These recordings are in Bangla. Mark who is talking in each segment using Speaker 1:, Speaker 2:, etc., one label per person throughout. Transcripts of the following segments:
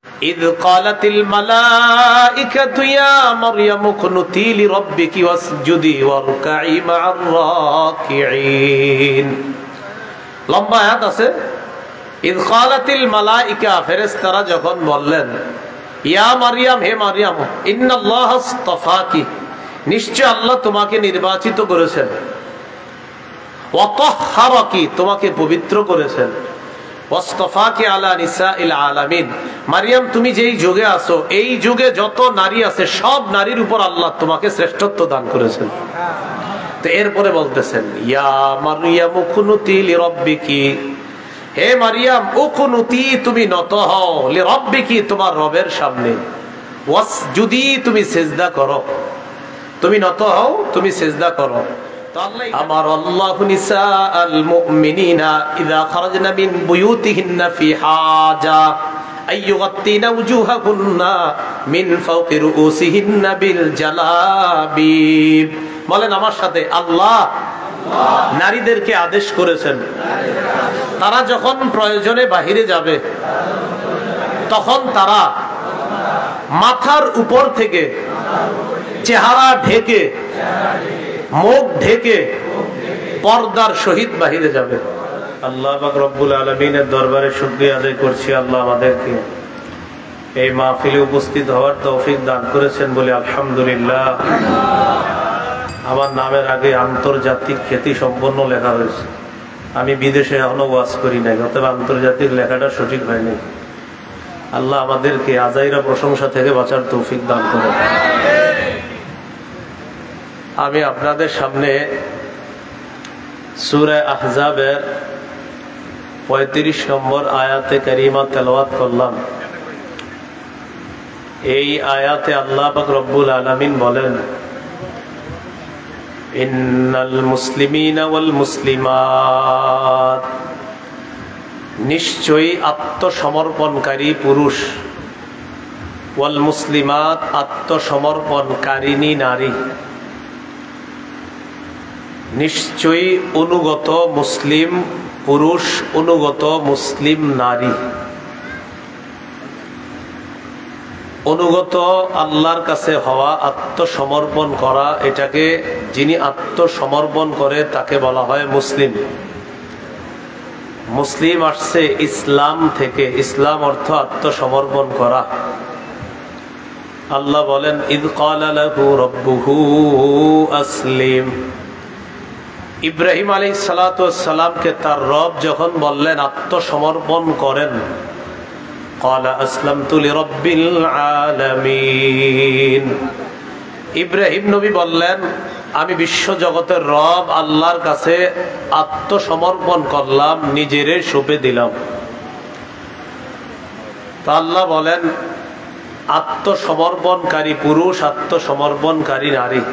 Speaker 1: إذ قالت الملائكة يا مريم اقنتي لربك واسجدي واركعي مع الراكعين লম্বা আয়াত আছে إذ قالت الملائكة ফেরেশতারা যখন বললেন ইয়া মারিয়াম হে মারিয়াম ইন্নাল্লাহ আসতাফাকি নিশ্চয় আল্লাহ তোমাকে নির্বাচিত করেছেন ওয়া তাহহারাকি তোমাকে পবিত্র করেছেন ওয়াসতাফাকি আলা নিসাইল আলামিন মারিয়াম তুমি যেই যুগে আছো এই যুগে যত নারী আছে সব নারীর উপর আল্লাহ তোমাকে শ্রেষ্ঠত্ব দান করেছেন তো এরপরে বলতেছেন ইয়া মারিয়াম কুনুতি লিরাব্বিকি হে মারিয়াম উকুনুতি তুমি নত হও লিরাব্বিকি তোমার রবের সামনে ওয়াসজুদি তুমি সিজদা করো তুমি নত হও তুমি সিজদা করো আমার আল্লাহু নিসাআল মুমিনিনা ইযা খারাজনা মিন বুয়ুতিহিন্না ফি হাজা আইয়ুগাত্তিনা ওয়ুজুহাকুন্না মিন ফাওকি রুউসিহিন্না বিল জালাবিব বলেন আমার সাথে আল্লাহ নারীদেরকে আদেশ করেছেন তারা যখন প্রয়োজনে বাহিরে যাবে তখন তারা মাথার উপর থেকে চেহারা ঢেকে মুখ ঢেকে পর্দার সহিত বাহিরে যাবে আল্লাহ পাক রব্বুল আলামিনের দরবারে শুকরিয়া আদায় করছি আল্লাহ আমাদেরকে এই মাহফিলে উপস্থিত হওয়ার তৌফিক দান করেছেন বলে আলহামদুলিল্লাহ আমার নামের আগে আন্তর্জাতিক খ্যাতি সম্পন্ন লেখা হয়েছে আমি বিদেশে এখনো ওয়াজ করি নাই অতএব আন্তর্জাতিক লেখাটা সঠিক হয়নি আল্লাহ আমাদেরকে আজাইরা প্রশংসা থেকে বাঁচার তৌফিক দান করেন আমি আপনাদের সামনে সূরা আহজাবের 35 নম্বর আয়াতে কারিমা তেলাওয়াত করলাম এই আয়াতে আল্লাহ পাক রব্বুল আলামিন বলেন ইন্নাল মুসলিমিনা ওয়াল মুসলিমাত নিশ্চয়ই আত্মসমর্পণকারী পুরুষ ওয়াল মুসলিমাত আত্মসমর্পণকারিণী নারী নিশ্চয়ই অনুগত মুসলিম পুরুষ অনুগত মুসলিম নারী অনুগত আল্লাহর কাছে হওয়া আত্মসমর্পণ করা এটাকে যিনি আত্মসমর্পণ করে তাকে বলা হয় মুসলিম মুসলিম আসছে ইসলাম থেকে ইসলাম অর্থ আত্মসমর্পণ করা আল্লাহ বলেন ইদ ক্বালা লাহু রাব্বুহু আসলিম ইব্রাহিম আলাইহিস সালাতু ওয়াস সালামকে তার রব যখন বললেন আত্মসমর্পণ করেন ক্বালা আসলামতু লিরাব্বিল আলামিন ইব্রাহিম নবী বললেন আমি বিশ্ব জগতের রব আল্লাহর কাছে আত্মসমর্পণ করলাম নিজেরে সঁপে দিলাম তা আল্লাহ বলেন আত্মসমর্পণকারী পুরুষ আত্মসমর্পণকারী নারী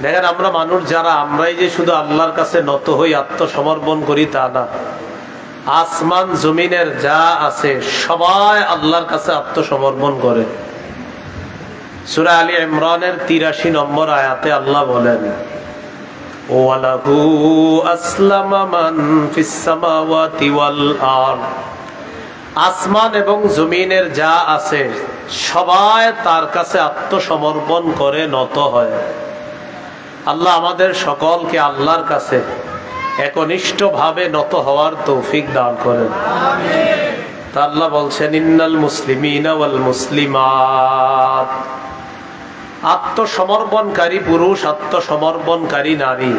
Speaker 1: দেখেন আমরা মানুষ যারা আমরাই যে শুধু আল্লাহর কাছে নত হই আত্মসমর্পণ করি তা না আসমান জমিনের যা আছে সবাই আল্লাহর কাছে আত্মসমর্পণ করে সূরা আলী ইমরানের 83 নম্বর আয়াতে আল্লাহ বলেন ওয়ালাহু আসলামা মান ফিস সামাওয়াতি ওয়াল আরদ আসমান এবং জমিনের যা আছে সবাই তার কাছে আত্মসমর্পণ করে নত হয় আল্লাহ আমাদের সকলকে আল্লাহর কাছে একনিষ্ঠভাবে নত হওয়ার তৌফিক দান করেন আমিন তা আল্লাহ বলছেন ইন্নাল মুসলিমিনা ওয়াল মুসলিমাত আত্মসমর্পণকারী পুরুষ আত্মসমর্পণকারী নারী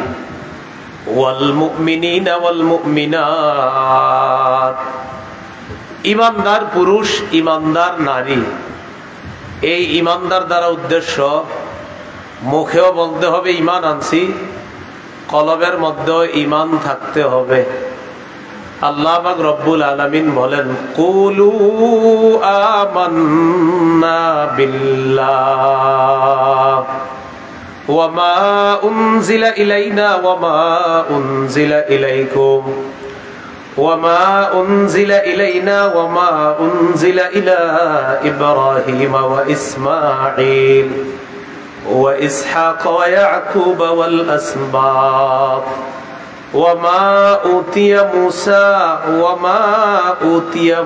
Speaker 1: ওয়াল মুমিনিনা ওয়াল মুমিনাত ঈমানদার পুরুষ ঈমানদার নারী এই ঈমানদার দ্বারা উদ্দেশ্য মুখেও বলতে হবে ঈমান আনছি কলবের মধ্যে ঈমান থাকতে হবে আল্লাহ পাক রব্বুল আলামিন বলেন কুলু আমান্না বিল্লাহ ওয়া মা উনজিলা ইলাইনা ওয়া মা উনজিলা ইলাইকুম ওয়া মা উনজিলা ইলাইনা ওয়া মা উনজিলা ইলা ইব্রাহিম ওয়া ইসমাঈল ওয়া ইসহাক ওয়া ইয়াকুব ওয়াল আসবাত وما أوتي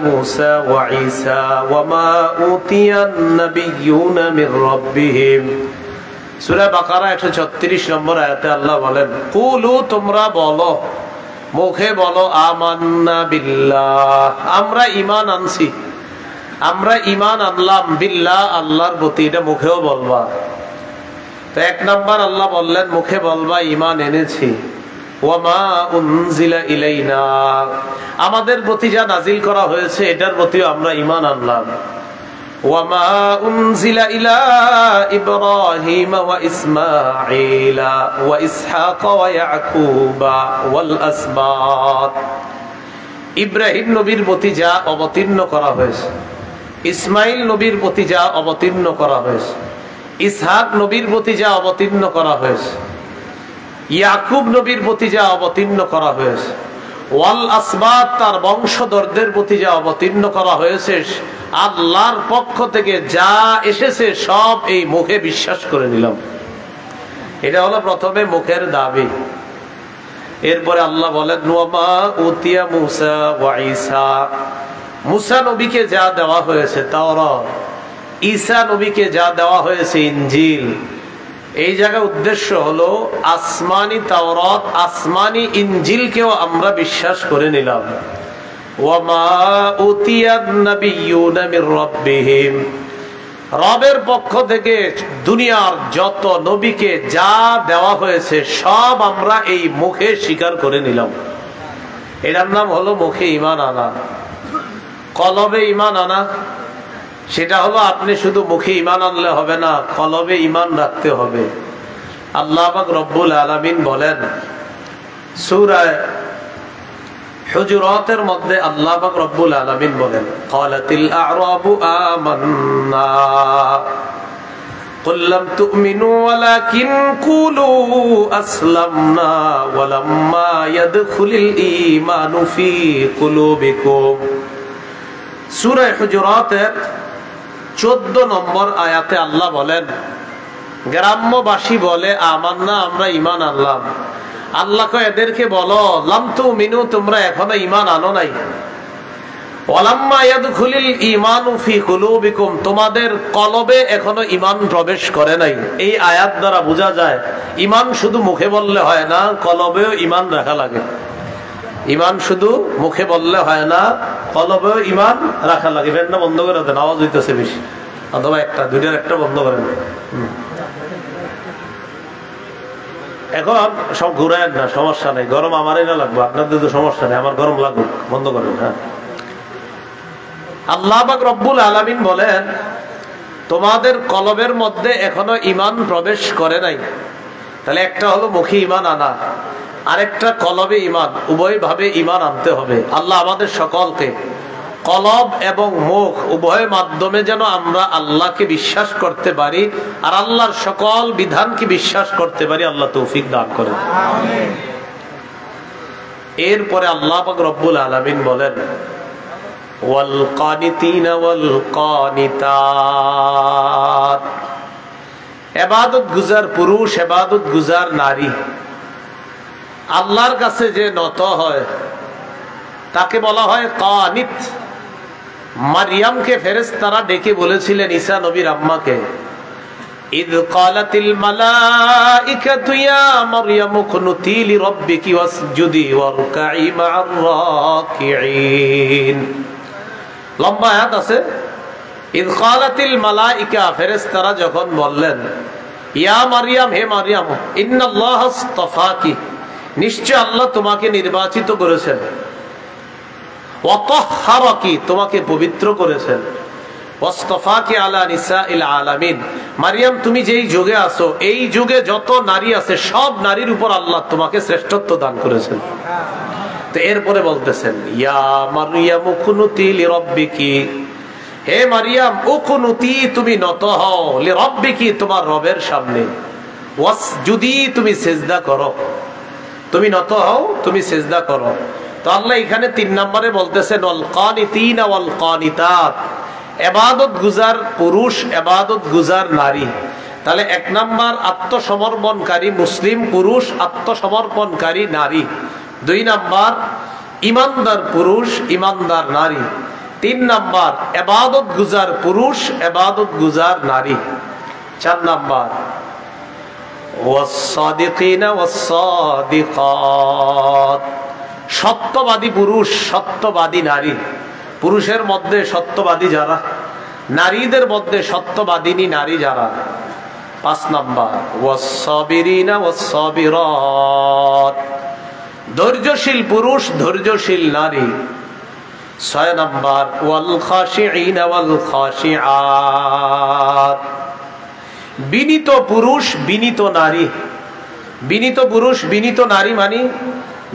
Speaker 1: موسى وعيسى وما أوتي النبيون من ربهم সূরা বাকারা 136 নম্বর আয়াতে আল্লাহ বলেন, কুলু, তোমরা বলো, মুখে বলো, আমান্না বিল্লাহ, আমরা ঈমান আনছি, আমরা ঈমান আনলাম, বিল্লাহ, আল্লাহর প্রতি। এটা মুখেও বলবা। তো এক নাম্বার আল্লাহ বললেন মুখে বলবা ঈমান এনেছি। ওয়ামা উনজিলা ইলাইনা, আমাদের প্রতি যা নাজিল করা হয়েছে এটার প্রতিও আমরা ঈমান আনলাম। ওয়ামা উনজিলা ইলা ইব্রাহিম ওয়া ইসমাঈলা ওয়া ইসহাক ওয়া ইয়াকুবা ওয়াল আসবাত, ইব্রাহিম নবীর প্রতি যা অবতীর্ণ করা হয়েছে, ইসমাইল নবীর প্রতি যা অবতীর্ণ করা হয়েছে, ইসহাক নবীর প্রতি যা অবতীর্ণ করা হয়েছে, ইয়াকুব নবীর প্রতি যা অবতীর্ণ করা হয়েছে, ওয়াল আসবাত, তার বংশধরদের প্রতি যা অবতীর্ণ করা হয়েছে, আল্লাহর পক্ষ থেকে যা এসেছে সব এই মুখে বিশ্বাস করে নিলাম। এটা হলো প্রথমে মুখের দাবি। এরপরে আল্লাহ বলেন, ওয়ামা উতিয়া মুসা ওয়া ঈসা, মুসা নবীকে যা দেওয়া হয়েছে তাওরাত, ঈসা নবীকে যা দেওয়া হয়েছে ইনজিল। এই জায়গায় উদ্দেশ্য হলো আসমানি তাওরাত, আসমানি ইনজিলকেও আমরা বিশ্বাস করে নিলাম। ওয়ামা উতিয়ান নাবিয়্যুনা মির রাব্বিহিম, রবের পক্ষ থেকে দুনিয়ার যত নবীকে যা দেওয়া হয়েছে সব আমরা এই মুখে স্বীকার করে নিলাম। এটার নাম হলো মুখে ঈমান আনা। কলবে ঈমান আনা, সেটা হলো আপনি শুধু মুখে ঈমান আনলে হবে না, কলবে ঈমান রাখতে হবে। আল্লাহ পাক রব্বুল আলামিন বলেন সূরা হুজুরাতের মধ্যে, আল্লাহ পাক রব্বুল আলামিন বলেন, ক্বালাতিল আ'রাবু আমান্না কুল লাম তু'মিনু ওয়ালাকিন কুলু আসলামনা ওয়ালাম্মা ইয়াদখুলিল ঈমানু ফি কুলুবিকুম। সূরা হুজুরাতের 14 নম্বর আয়াতে আল্লাহ বলেন, গ্রাম্যবাসী বলে আমান্না, আমরা ঈমান আনলাম। আল্লাহ কয় এদেরকে বলো, লাম তুমিনু, তোমরা এখনো ঈমান আনো নাই। ওয়ালাম্মা ইয়াদখুলিল ঈমানু ফি কুলুবিকুম, তোমাদের কলবে এখনো ঈমান প্রবেশ করে নাই। এই আয়াত দ্বারা বোঝা যায় ঈমান শুধু মুখে বললে হয় না, কলবেও ঈমান রাখা লাগে। ঈমান শুধু মুখে বললে হয় না, কলবেও ঈমান রাখা লাগে। ফ্যানটা বন্ধ করে দেন, আওয়াজ হইতেছে বেশি, অথবা একটা দুইটার একটা বন্ধ করেন। এখন সব ঘুরায় না, সমস্যা নেই, গরম আমারই না লাগবে, আপনাদের তো সমস্যা নেই, আমার গরম লাগুক, বন্ধ করেন। হ্যাঁ, আল্লাহ পাক রব্বুল আলামিন বলেন তোমাদের কলবের মধ্যে এখনো ঈমান প্রবেশ করে নাই। তাহলে একটা হলো মুখে ঈমান আনা, আরেকটা কলবে ঈমান, উভয় ভাবে ঈমান আনতে হবে। আল্লাহ আমাদের সকলকে কলব এবং মুখ উভয় মাধ্যমে যেন আমরা আল্লাহকে বিশ্বাস করতে পারি আর আল্লাহর সকল বিধানকে বিশ্বাস করতে পারি, আল্লাহ তৌফিক দান করেন। এরপরে আল্লাহ পাক রব্বুল আলামিন বলেন, ওয়াল কানিতিনা ওয়াল কানিতাত, ইবাদত গুজার পুরুষ, ইবাদত গুজার নারী, আল্লাহর কাছে যে নত হয় তাকে বলা হয় কানিত। মারিয়ামকে ফেরেশতারা ডেকে বলেছিলেন ঈসা নবীর আম্মাকে, ইদ ক্বালাতিল মালাইকাতু ইয়া মারইয়াম কুনুতি লিরাব্বিকি ওয়াসজুদি ওয়ারকাই মা'আর রাকিঈন। লম্বা আয়াত আছে। ইদ ক্বালাতিল মালাইকা, ফেরেশতারা যখন বললেন, ইয়া মারইয়াম, হে মারইয়াম, ইন্নাল্লাহা ইসতাফাকি, নিশ্চয় আল্লাহ তোমাকে নির্বাচিত করেছেন, ওয়াতাহহারাকি, তোমাকে পবিত্র করেছেন, ওয়াসতাফাকি আলা নিসাইল আলামিন, মারইয়াম তুমি যেই যুগে আছো এই যুগে যত নারী আছে সব নারীর উপর আল্লাহ তোমাকে শ্রেষ্ঠত্ব দান করেছেন। তো এরপরে বলতেছেন, ইয়া মারইয়াম কুনুতি লিরাব্বিকি, হে মারইয়াম উকুনুতি, তুমি নত হও, লিরাব্বিকি, তোমার রবের সামনে, ওয়াসজুদি, তুমি সিজদা করো, তুমি নত হও, তুমি সিজদা করো। তো আল্লাহ এখানে 3 নম্বরে বলতেছেন ওয়াল কানিতিনা ওয়াল কানিতাত, ইবাদত গুজার পুরুষ, ইবাদত গুজার নারী। তাহলে 1 নম্বর আত্মসমর্পণকারী মুসলিম পুরুষ, আত্মসমর্পণকারী নারী। 2 নাম্বার ইমানদার পুরুষ ইমানদার নারী। 3 নাম্বার ইবাদত গুজার পুরুষ ইবাদত গুজার নারী। 4 নাম্বার ওয়াস-সাদিকিনা ওয়াস-সাদিকাত, সত্যবাদী পুরুষ সত্যবাদী নারী। পুরুষের মধ্যে সত্যবাদী যারা, নারীদের মধ্যে সত্যবাদিনী নারী যারা। 5 নাম্বার ওয়াস-সাবিরিনা ওয়াস-সাবিরাত, ধৈর্যশীল পুরুষ ধৈর্যশীল নারী। 6 নাম্বার ওয়াল খাশিঈনা ওয়াল খাশিআত, বিনীত পুরুষ বিনীত নারী। বিনীত পুরুষ বিনীত নারী মানে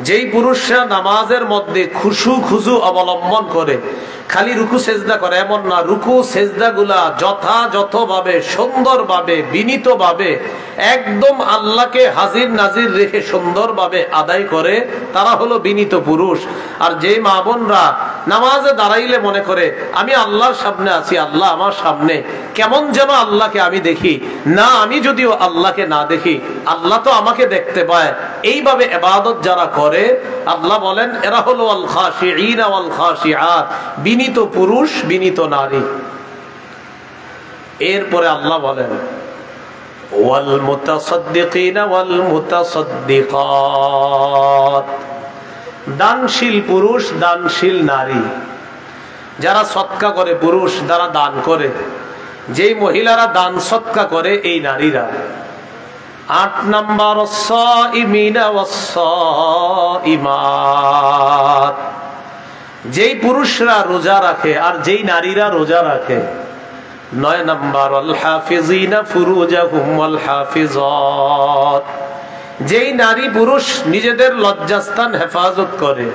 Speaker 1: যেই পুরুষরা নামাজের মধ্যে খুশু অবলম্বন করে, খালি রুকু সেজদা করে এমন না, রুকু সেজদা গুলা যথাযথভাবে সুন্দরভাবে বিনীতভাবে একদম আল্লাহকে হাজির নাজির রেখে সুন্দরভাবে আদায় করে, তারা হলো বিনীত পুরুষ। আর যেই মা বোনরা নামাজে দাঁড়াইলে মনে করে আমি আল্লাহর সামনে আছি, আল্লাহ আমার সামনে, কেমন যেন আল্লাহকে আমি দেখি না, আমি যদিও আল্লাহকে না দেখি আল্লাহ তো আমাকে দেখতে পায়, এইভাবে ইবাদত যারা করে আল্লাহ বলেন এরা হলো আল খাশিঈনা ওয়াল খাশিআত, বিনীত পুরুষ বিনীত নারী। এরপরে আল্লাহ বলেন ওয়াল মুতাসাদ্দিকিনা ওয়াল মুতাসাদ্দিকাত, দানশীল পুরুষ দানশীল নারী। যারা সদকা করে পুরুষ, যারা দান করে, যেই মহিলারা দান সদকা করে এই নারীরা। 8 নাম্বার ওয়াস-সাইমিনা ওয়াস-সাইমাত, যেই পুরুষরা রোজা রাখে আর যেই নারীরা রোজা রাখে। 9 নাম্বার ওয়াল হাফিজিনা ফুরুজাহুম ওয়াল হাফিজাত, যেই নারী পুরুষ নিজেদের লজ্জাস্থান হেফাজত করে।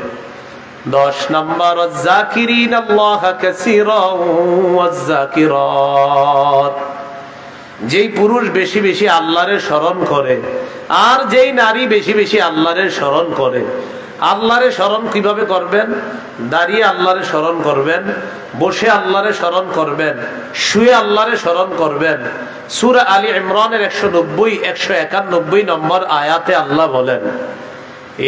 Speaker 1: 10 নাম্বার ওয়াজ-জাকিরিনাল্লাহা কাসীরান ওয়াজ-জাকিরাত, যেই পুরুষ বেশি বেশি আল্লাহরে স্মরণ করে আর যেই নারী বেশি বেশি আল্লাহরে স্মরণ করে। আল্লাহরে স্মরণ কিভাবে করবেন? দাঁড়িয়ে আল্লাহরে স্মরণ করবেন, বসে আল্লাহরে স্মরণ করবেন, শুয়ে আল্লাহরে স্মরণ করবেন। সূরা আলী ইমরানের 190-191 নম্বর আয়াতে আল্লাহ বলেন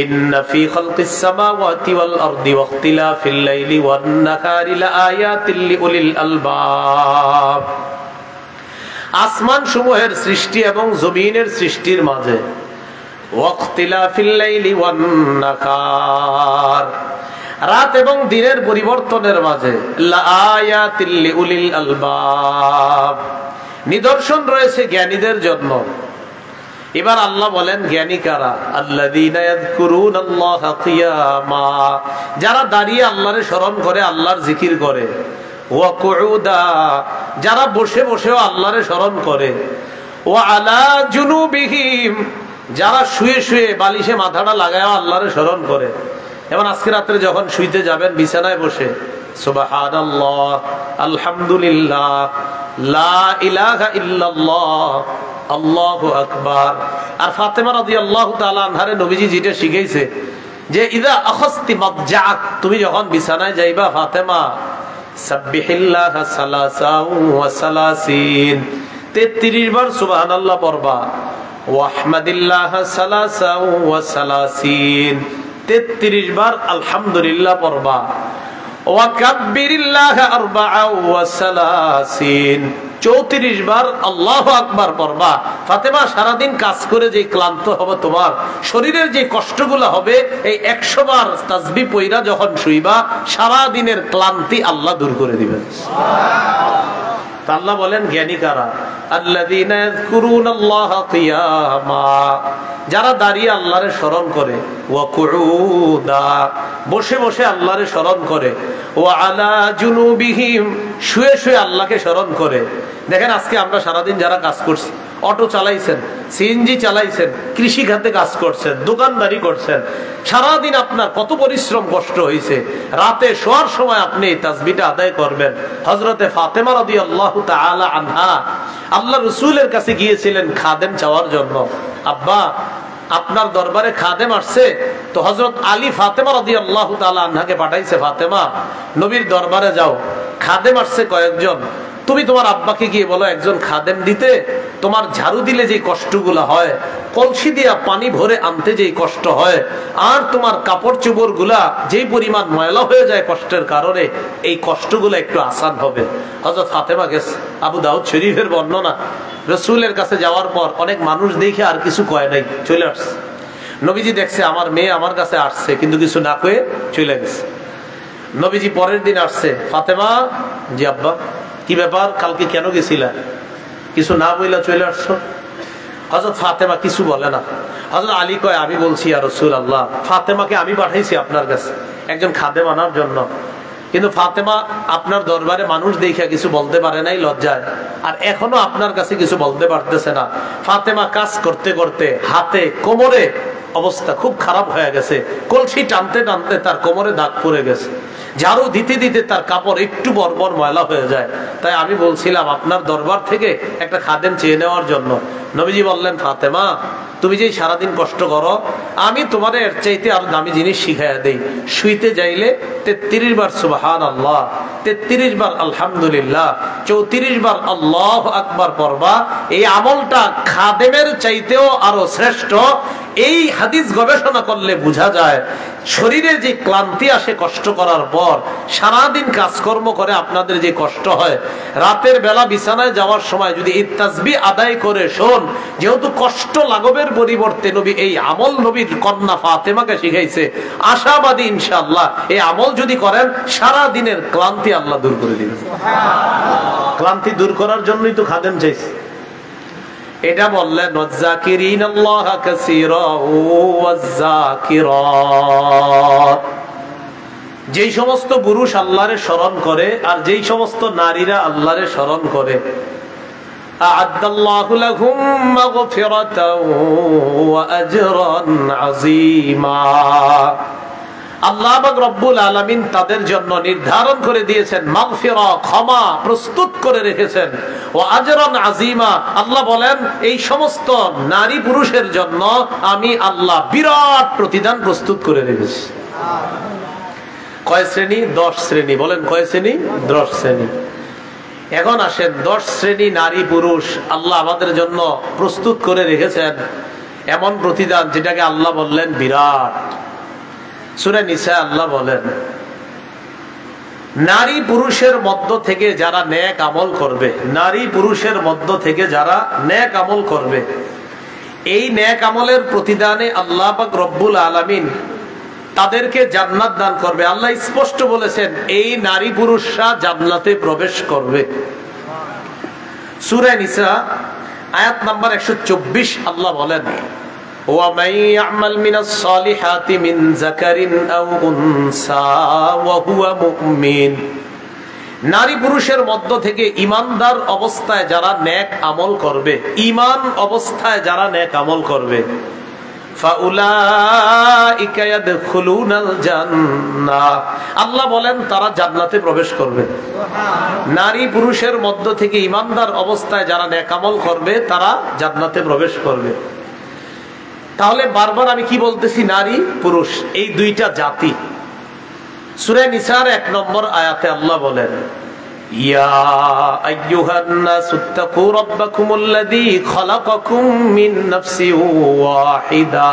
Speaker 1: ইন্না ফী খালকিস সামাওয়াতি ওয়াল আরদি ওয়াখতিলাফিল লাইলি ওয়ান নাহারি লাআয়াতিল লিউলিল আলবাব, আসমান সমূহের সৃষ্টি এবং জমিনের সৃষ্টির মাঝে, ওয়াখতিলাফিল লাইলি ওয়ান নাহার, রাত এবং দিনের পরিবর্তনের মাঝে, লাআয়াতিল লিউলিল আলবাব, নিদর্শন রয়েছে জ্ঞানীদের জন্য। এবার আল্লাহ বলেন জ্ঞানী কারা? আল্লাযীনা ইয়াযকুরুনাল্লাহা কিয়ামা, যারা দাঁড়িয়ে আল্লাহরে স্মরণ করে, আল্লাহর জিকির করে। ওয়া কুউদা, যারা বসে বসেও আল্লাহরে স্মরণ করে। ওয়া আলা জুনুবিহিম, যারা শুয়ে শুয়ে বালিশে মাথাটা লাগায়ও আল্লাহরে স্মরণ করে। এবং আজকে রাত্রে যখন শুইতে যাবেন বিছানায় বসে সুবহানাল্লাহ, আলহামদুলিল্লাহ, লা ইলাহা ইল্লাল্লাহ, আল্লাহু আকবার। আর ফাতেমা রাদিয়াল্লাহু তাআলা আনহারে নবীজি যেটা শিখাইছে যে ইযা আখাযতি মাদজাক, তুমি যখন বিছানায় যাইবা ফাতেমা, সাব্বিহিল্লাহা সালাসাও ওয়া সালাসিন, 33 বার সুবহানাল্লাহ পড়বা। ওয়াহমাদিল্লাহা সালাসাও ওয়া সালাসিন, 33 বার আলহামদুলিল্লাহ পড়বা। ওয়া কাব্বিরিল্লাহা আরবাআ ওয়া সালাসিন, 34 বার আল্লাহু আকবার পড়বা। ফাতেমা, সারাদিন কাজ করে যে ক্লান্ত হবে, তোমার শরীরের যে কষ্টগুলো হবে, এই 100 বার তাসবিহ পয়রা যখন শুইবা, সারা দিনের ক্লান্তি আল্লাহ দূর করে দিবেন। আল্লাহ বলেন জ্ঞানী কারা? আল্লাযীনা ইয়াযকুরুনাল্লাহা কিয়ামা, যারা দাঁড়িয়ে আল্লাহরে স্মরণ করে। ওয়া কুউদা, বসে বসে আল্লাহরে স্মরণ করে। ওয়া আলা জুনুবিহিম, শুয়ে শুয়ে আল্লাহকে স্মরণ করে। দেখেন আজকে আমরা সারাদিন যারা কাজ করছি, অটো চালাইছেন, সিএনজি চালাইছেন, কৃষি খাতে কাজ করছেন, দোকানদারি করছেন, সারাদিন আপনার কত পরিশ্রম কষ্ট হয়েছে, রাতে শোয়ার সময় আপনি এই তাসবিহটা আদায় করবেন। হযরতে ফাতেমা রাদিয়াল্লাহু তাআলা আনহা আল্লাহ রাসূলের কাছে গিয়েছিলেন খাদেম চাওয়ার জন্য। আব্বা, আপনার দরবারে খাদেম আসছে। তো হযরত আলী ফাতেমা রাদিয়াল্লাহু তাআলা আনহাকে পাঠাইছে, ফাতেমা নবীর দরবারে যাও, খাদেম আসছে কয়েকজন। তুমি তোমার আব্বাকে গিয়ে বলো একজন খাদেম দিতে, তোমার ঝাড়ু দিলে যে কষ্টগুলো হয়, কলসি দিয়া পানি ভরে আনতে যেই কষ্ট হয়, আর তোমার কাপড় চোপড় গুলা যেই পরিমাণ ময়লা হয়ে যায় কষ্টের কারণে, এই কষ্টগুলো একটু আসান হবে। হযরত ফাতেমা গেছে, আবু দাউদ শরীফের বর্ণনা, রাসূলের কাছে যাওয়ার পর অনেক মানুষ দেখে আর কিছু কয় নাই, চলে আসছে। নবীজি দেখছে আমার মেয়ে আমার কাছে আসছে, কিন্তু কিছু না কয়ে চলে গেছে। নবীজি পরের দিন আসছে, ফাতেমা, জি আব্বা, কি ব্যাপার, কালকে কেন গেছিলা, কিছু না বইলা চলে আসছো? হযরত ফাতেমা কিছু বলে না। হযরত আলী কয়, আমি বলছি ইয়া রাসূলুল্লাহ, ফাতেমাকে আমি পাঠাইছি আপনার কাছে একজন খাদেম আনার জন্য, কিন্তু ফাতেমা আপনার দরবারে মানুষ দেখে কিছু বলতে পারে নাই লজ্জায়, আর এখনো আপনার কাছে কিছু বলতে পারতেছে না। ফাতেমা কাজ করতে করতে হাতে কোমরে অবস্থা খুব খারাপ হয়ে গেছে, কলসি টানতে টানতে তার কোমরে দাগ পড়ে গেছে, ঝাড়ু দিতে দিতে তার কাপড় একটু বর্বর ময়লা হয়ে যায়। তাই আমি বলছিলাম আপনার দরবার থেকে একটা খাদেম চেয়ে নেওয়ার জন্য। নবীজি বললেন, ফাতেমা, তুমি যে সারাদিন কষ্ট করো, আমি তোমার এর চাইতে আরো দামি জিনিস শিখাইয়া দেই। শুইতে যাইলে 33 বার সুবহানাল্লাহ, 33 বার আলহামদুলিল্লাহ, 34 বার আল্লাহু আকবার পড়বা। এই আমলটা খাদেমের চাইতেও আরো শ্রেষ্ঠ। এই হাদিস গবেষণা করলে বোঝা যায়, শরীরে যে ক্লান্তি আসে কষ্ট করার পর, সারাদিন কাজকর্ম করে আপনাদের যে কষ্ট হয়, রাতের বেলা বিছানায় যাওয়ার সময় যদি এই তাসবিহ আদায় করে শোন, যেহেতু কষ্ট লাঘবের পরিবর্তে নবী এই আমল নবীর কন্যা ফাতেমাকে শিখাইছে, আশাবাদী ইনশাআল্লাহ এই আমল যদি করেন সারা দিনের ক্লান্তি আল্লাহ দূর করে দিবেন। ক্লান্তি দূর করার জন্যই তো খাদেম চাইছে। এটা বললেন, ওয়াযাকিরিনাল্লাহা কাসীরা ওয়াযাকিরাত, যেই সমস্ত পুরুষ আল্লাহরে স্মরণ করে আর যেই সমস্ত নারীরা আল্লাহরে স্মরণ করে, আ'আদ্দাল্লাহু লাহুম মাগফিরাতাও ওয়া আজরান আযীমা, আল্লাহ পাক রব্বুল আলামিন তাদের জন্য নির্ধারণ করে দিয়েছেন মাগফিরা, ক্ষমা প্রস্তুত করে রেখেছেন, ও আজরান আযীমা, আল্লাহ বলেন এই সমস্ত নারী পুরুষের জন্য আমি আল্লাহ বিরাট প্রতিদান প্রস্তুত করে রেখেছি। কয় শ্রেণী? 10 শ্রেণী। বলেন কয় শ্রেণী? 10 শ্রেণী। এখন আসেন, 10 শ্রেণী নারী পুরুষ আল্লাহ আমাদের জন্য প্রস্তুত করে রেখেছেন, এমন প্রতিদান যেটাকে আল্লাহ বললেন বিরাট। সূরা নিসা আল্লাহ বলেন, নারী পুরুষের মধ্য থেকে যারা নেক আমল করবে, নারী পুরুষের মধ্য থেকে যারা নেক আমল করবে, এই নেক আমলের প্রতিদানে আল্লাহ পাক রব্বুল আলামিন তাদেরকে জান্নাত দান করবে। আল্লাহ স্পষ্ট বলেছেন এই নারী পুরুষরা জান্নাতে প্রবেশ করবে। সূরা নিসা আয়াত নাম্বার 124 আল্লাহ বলেন, وَمَن يَعْمَلْ مِنَ الصَّالِحَاتِ مِنْ ذَكَرٍ أَوْ أُنثَى وَهُوَ مُؤْمِنٌ, নারী পুরুষের মধ্য থেকে ইমানদার অবস্থায় যারা নেক আমল করবে, ঈমান অবস্থায় যারা নেক আমল করবে, فَأُولَئِكَ يَدْخُلُونَ الْجَنَّةَ, আল্লাহ বলেন তারা জান্নাতে প্রবেশ করবে। নারী পুরুষের মধ্য থেকে ইমানদার অবস্থায় যারা নেক আমল করবে তারা জান্নাতে প্রবেশ করবে। তাহলে বারবার আমি কি বলতেছি? নারী পুরুষ এই দুইটা জাতি। সূরা নিসার 1 নম্বর আয়াতে আল্লাহ বলেন, ইয়া আইয়ুহান নাসুত্তাকু রাব্বাকুমুল্লাযী খালাকাকুম মিন নাফসিন ওয়াহিদা,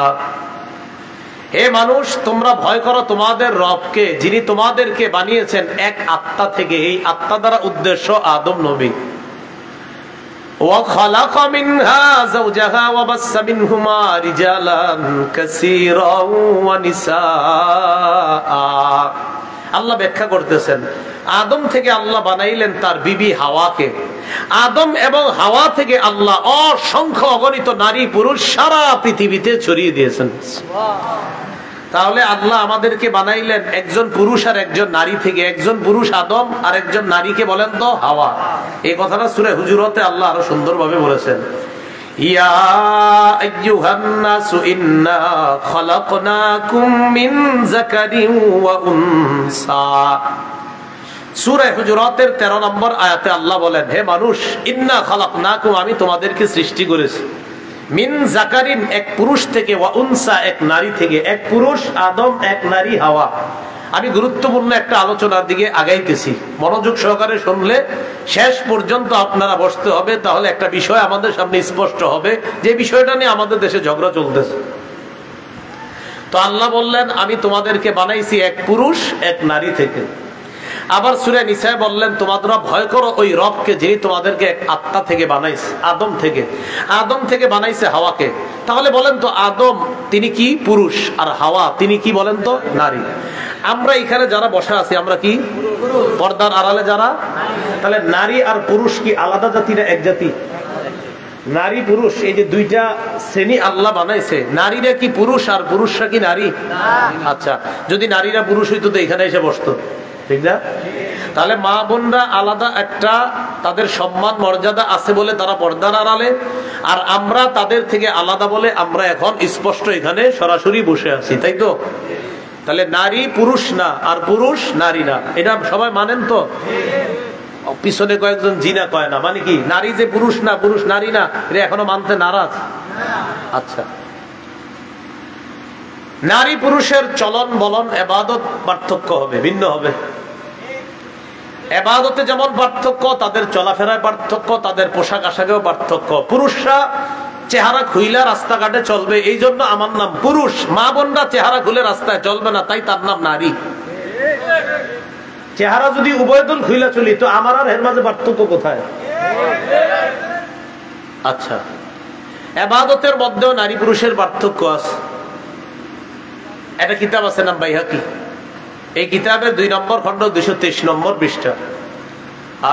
Speaker 1: হে মানুষ তোমরা ভয় করো তোমাদের রবকে, যিনি তোমাদেরকে বানিয়েছেন এক আত্মা থেকে। এই আত্মা দ্বারা উদ্দেশ্য আদম নবী। وخلق منها زوجها وبث منهما رجالا كثيرا ونساء, আল্লাহ ব্যাখ্যা করতেছেন আদম থেকে আল্লাহ বানাইলেন তার বিবি হাওয়াকে। আদম এবং হাওয়া থেকে আল্লাহ অসংখ্য অগণিত নারী পুরুষ সারা পৃথিবীতে ছড়িয়ে দিয়েছেন। তাহলে আল্লাহ আমাদেরকে বানাইলেন একজন পুরুষ আর একজন নারী থেকে। একজন পুরুষ আদম আর একজন নারীকে বলেন তো হাওয়া। এই কথাটা সূরা হুজুরাতে আল্লাহ আরো সুন্দরভাবে বলেছেন, ইয়া আইয়ুহান নাসু ইন্না খালাকনাকুম মিন যাকারিন ওয়া উনসা। সূরা হুজুরাতের 13 নম্বর আয়াতে আল্লাহ বলেন, হে মানুষ, ইন্না খালাকনাকুম, আমি তোমাদেরকে সৃষ্টি করেছি, মিন যাকারিন, এক পুরুষ থেকে, ওয়া উনসা, এক নারী থেকে। এক পুরুষ আদম, এক নারী হাওয়া। আমি গুরুত্বপূর্ণ একটা আলোচনার দিকে আগাইতেছি, মনোযোগ সহকারে শুনলে শেষ পর্যন্ত আপনারা বসতে হবে, তাহলে একটা বিষয় আমাদের সামনে স্পষ্ট হবে যে বিষয়টা নিয়ে আমাদের দেশে ঝগড়া চলতেছে। তো আল্লাহ বললেন আমি তোমাদেরকে বানাইছি এক পুরুষ এক নারী থেকে। আবার সূরা নিসায় বললেন তোমরা ভয় করো ওই রবকে যিনি তোমাদেরকে এক আত্মা থেকে বানাইছে, আদম থেকে বানাইছে হাওয়াকে। তাহলে বলেন তো আদম তিনি কি পুরুষ আর হাওয়া তিনি কি বলেন তো নারী। আমরা এখানে যারা বসা আছি আমরা কি পর্দার আড়ালে যারা, তাহলে নারী আর পুরুষ কি আলাদা জাতি না এক জাতি? নারী পুরুষ এই যে দুইটা শ্রেণী আল্লাহ বানাইছে, নারীরা কি পুরুষ আর পুরুষরা কি নারী? আচ্ছা, যদি নারীরা পুরুষ হইতো তো এখানে এসে বসতো, ঠিক না? তাহলে মা বোনরা আলাদা একটা তাদের সম্মান মর্যাদা আছে বলে তারা পর্দার আড়ালে, আর আমরা তাদের থেকে আলাদা বলে আমরা এখন স্পষ্ট এখানে সরাসরি বসে আছি, তাই তো? তাহলে নারী পুরুষ না আর পুরুষ নারী না, এটা সবাই মানেন তো? পিছনে কয়েকজন জিনা কয় না, মানে কি নারী যে পুরুষ না পুরুষ নারী না, এটা এখনো মানতে নারাজ। আচ্ছা, নারী পুরুষের চলন বলন ইবাদত পার্থক্য হবে, ভিন্ন হবে। ইবাদতে যেমন পার্থক্য, তাদের চলাফেরায় পার্থক্য, তাদের পোশাক আশাকেও পার্থক্য। পুরুষরা চেহারা খুইলা রাস্তাঘাটে চলবে, এই জন্য আমার নাম পুরুষ। মা বোনরা চেহারা খুলে রাস্তায় চলবে না, তাই তার নাম নারী। চেহারা যদি উভয়দল খুইলা চলি তো আমার আর এর মাঝে পার্থক্য কোথায়? আচ্ছা, ইবাদতের মধ্যেও নারী পুরুষের পার্থক্য আছে। একটা কিতাব আছে নাম বাইহাকি, এই কিতাবের 2 নম্বর খণ্ড 223 নম্বর পৃষ্ঠা।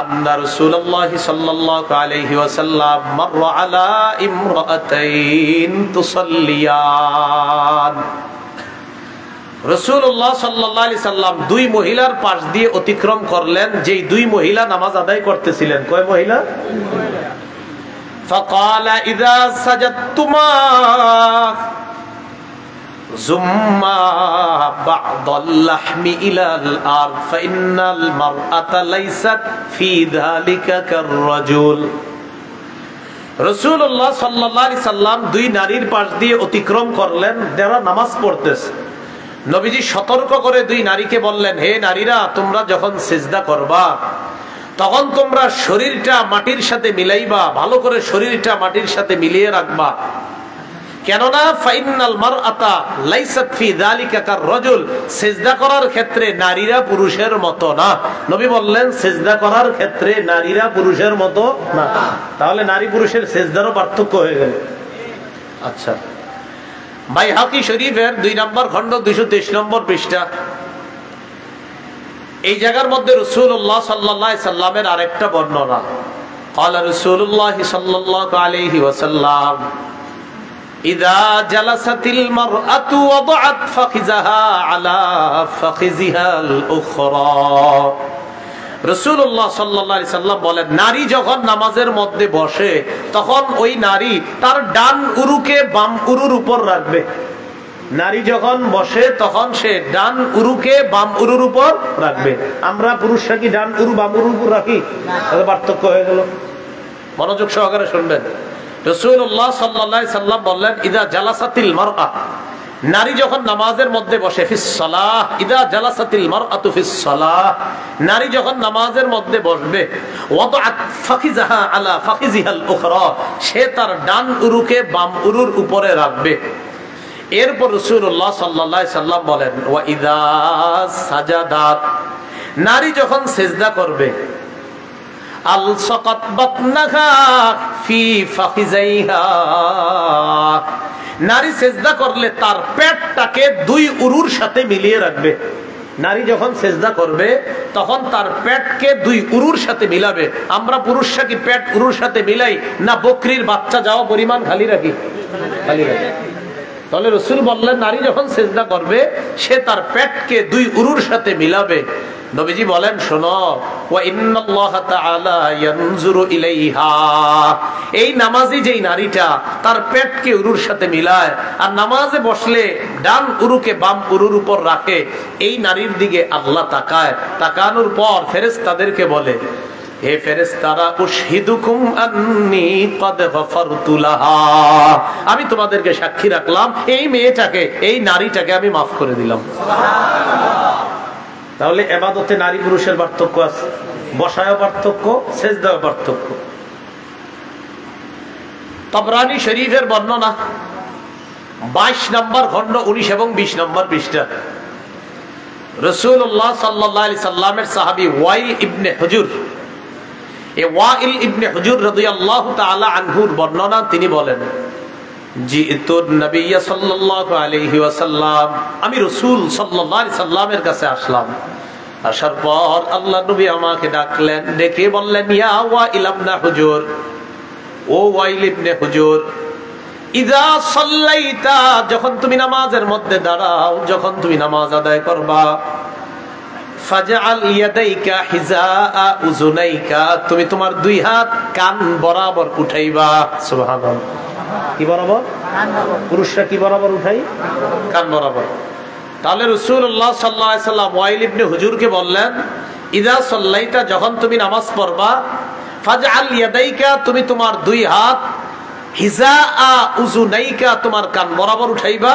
Speaker 1: আন্না রাসূলুল্লাহ সাল্লাল্লাহু আলাইহি ওয়াসাল্লাম মাররা আলা ইমরাতাইন তুসাল্লিয়ান। রাসূলুল্লাহ সাল্লাল্লাহু আলাইহি সাল্লাম 2 মহিলার পাশ দিয়ে অতিক্রম করলেন, যেই 2 মহিলা নামাজ আদায় করতেছিলেন। কয় মহিলা? ফাকালা ইযা সাজাদতুমা জুম্মা বা'দাল লাহমি ইলাল আরদ ফাইন্নাল মারআতা লাইসাত ফি যালিকা কাররাজুল। রাসূলুল্লাহ সাল্লাল্লাহু আলাইহি সাল্লাম 2 নারীর পাশ দিয়ে অতিক্রম করলেন, যারা নামাজ পড়তেছে। নবীজি সতর্ক করে 2 নারীকে বললেন, হে নারীরা, তোমরা যখন সিজদা করবা তখন তোমরা শরীরটা মাটির সাথে মিলাইবা, ভালো করে শরীরটা মাটির সাথে মিলিয়ে রাখবা। কেননা ফাইনাল মারআতা লাইসাত ফি যালিকা কাররাজুল, সিজদা করার ক্ষেত্রে নারীরা পুরুষের মতো না। নবী বললেন সিজদা করার ক্ষেত্রে নারীরা পুরুষের মতো না। তাহলে নারী পুরুষের সিজদারও পার্থক্য হয়ে গেল। আচ্ছা, বাইহাকি শরীফের 2 নম্বর খণ্ড 223 নম্বর পৃষ্ঠা। এই জায়গার মধ্যে রাসূলুল্লাহ সাল্লাল্লাহু আলাইহি সাল্লামের আরেকটা বর্ণনা। قال رسول الله صلى الله عليه وسلم إذا جلست المرأة وضعت فخذها على فخذها الأخرى। রাসূলুল্লাহ সাল্লাল্লাহু আলাইহি সাল্লাম বলেন, নারী যখন নামাজের মধ্যে বসে তখন ওই নারী তার ডান উরুকে বাম উরুর উপর রাখবে। নারী যখন বসে তখন সে ডান উরুকে বাম উরুর উপর রাখবে। আমরা পুরুষরা কি ডান উরু বাম উরুর উপর রাখি? তাহলে পার্থক্য হয়ে গেল। মনোযোগ সহকারে শুনবেন। রাসূলুল্লাহ সাল্লাল্লাহু আলাইহি সাল্লাম বললেন, ইদা জালাসাতিল মারআ, নারী যখন নামাজের মধ্যে বসে, ফিস সালাহ, ইদা জালাসাতিল মারআতু ফিস সালাহ, নারী যখন নামাজের মধ্যে বসবে, ওয়াদাআত ফাখিজাহা আলা ফাখিজিহাল উখরা, সে তার ডান উরুকে বাম উরুর উপরে রাখবে। এরপর রাসূলুল্লাহ সাল্লাল্লাহু আলাইহি সাল্লাম বলেন, ওয়া ইদা সাজাদাত, নারী যখন সিজদা করবে, আলসাকাত বাতনাহা ফি ফাখিজাইহা, নারী সিজদা করলে তার পেটটাকে 2 উরুর সাথে মিলিয়ে রাখবে। নারী যখন সিজদা করবে তখন তার পেটকে 2 উরুর সাথে মিলাবে। আমরা পুরুষরা কি পেট উরুর সাথে মিলাই না বকরির বাচ্চা যাওয়া পরিমাণ খালি রাখি? খালি রাখি। তাহলে রাসূল বললেন, নারী যখন সিজদা করবে সে তার পেটকে 2 উরুর সাথে মিলাবে। নবীজি বলেন, শোনো, ওয়া ইন্নাল্লাহা তাআলা ইয়ানজুরু ইলাইহা, এই নামাজি যেই নারীটা তার পেটকে উরুর সাথে মিলায় আর নামাজে বসলে ডান উরুকে বাম উরুর উপর রাখে, এই নারীর দিকে আল্লাহ তাকায়। তাকানোর পর ফেরেশতাদেরকে বলে, হে ফেরেশতারা, উশহিদুকুম আন্নী ক্বাদ গফারতু লাহা, আমি তোমাদেরকে সাক্ষী রাখলাম এই মেয়েটাকে, এই নারীটাকে আমি মাফ করে দিলাম। সুবহানাল্লাহ। তাহলে ইবাদতে নারী পুরুষের পার্থক্য আছে, বসায়ও পার্থক্য, সেজদাও পার্থক্য। তাবরানী শরীফের বর্ণনা 22 নম্বর খণ্ড 19 এবং 20 নম্বর পৃষ্ঠা। রাসূলুল্লাহ সাল্লাল্লাহু আলাইহি সাল্লামের সাহাবী ওয়াইল ইবনে হুজুর, এই ওয়াইল ইবনে হুজুর রাদিয়াল্লাহু তাআলা আনহুর বর্ণনা, তিনি বলেন জিতুন নবী সাল্লাল্লাহু আলাইহি ওয়াসাল্লাম, আমি রাসূল সাল্লাল্লাহু আলাইহি সাল্লামের কাছে আসলাম। আসার পর আল্লাহ নবী আমাকে ডাকলেন, ডেকে বললেন ইয়া ওয়াইল ইবনে হুজুর, ও ওয়াইল ইবনে হুজুর, ইযা সাল্লাইতা, যখন তুমি নামাজের মধ্যে দাঁড়াও, যখন তুমি নামাজ আদায় করবা, ফাজআল ইয়াদাইকা হিজাআ উযুনাইকা, তুমি তোমার দুই হাত কান বরাবর উঠাইবা। সুবহানাল্লাহ। কি বরাবর? কান বরাবর। পুরুষরা কি বরাবর উঠাই? কান বরাবর। তাহলে রাসূলুল্লাহ সাল্লাল্লাহু আলাইহি সাল্লাম ওয়াইল ইবনে হুজুরকে বললেন, ইযা সাল্লাইতা, যখন তুমি নামাজ পড়বা, ফাজআল ইয়াদাইকা, তুমি তোমার দুই হাত, হিজাআ উযুনাইকা, তোমার কান বরাবর উঠাইবা।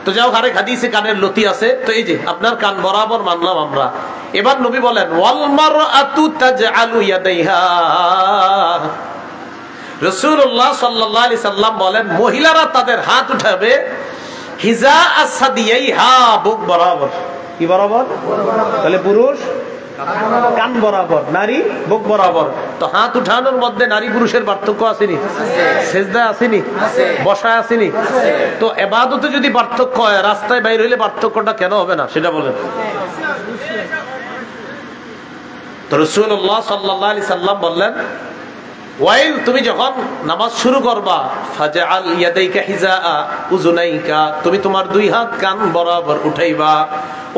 Speaker 1: তো যাও, আরেক হাদিসে কানের লতি আছে, তো এই যে আপনার কান বরাবর মানলাম আমরা। এবার নবী বলেন ওয়াল মারআতু তাজআলু ইয়াদাইহা, রাসূলুল্লাহ সাল্লাল্লাহু আলাইহি সাল্লাম বলেন মহিলারা তাদের হাত উঠাবে হিজাআ সাদিয়াইহা, বুক বরাবর। কি বরাবর? তাহলে পুরুষ কান বরাবর, নারী বুক বরাবর। তো হাত উঠানোর মধ্যে নারী পুরুষের পার্থক্য আসেনি? সেজদা আসেনি? বসায় আসেনি? তো ইবাদতে যদি পার্থক্য হয়, রাস্তায় বাইরে হইলে পার্থক্যটা কেন হবে না সেটা বলেন। তো রাসূলুল্লাহ সাল্লাল্লাহু আলাইহি সাল্লাম বললেন ওয়াইল, তুমি যখন নামাজ শুরু করবা, ফাজআল ইয়াদাইকা হিজাআ উযুনাইকা, তুমি তোমার দুই হাত কান বরাবর উঠাইবা।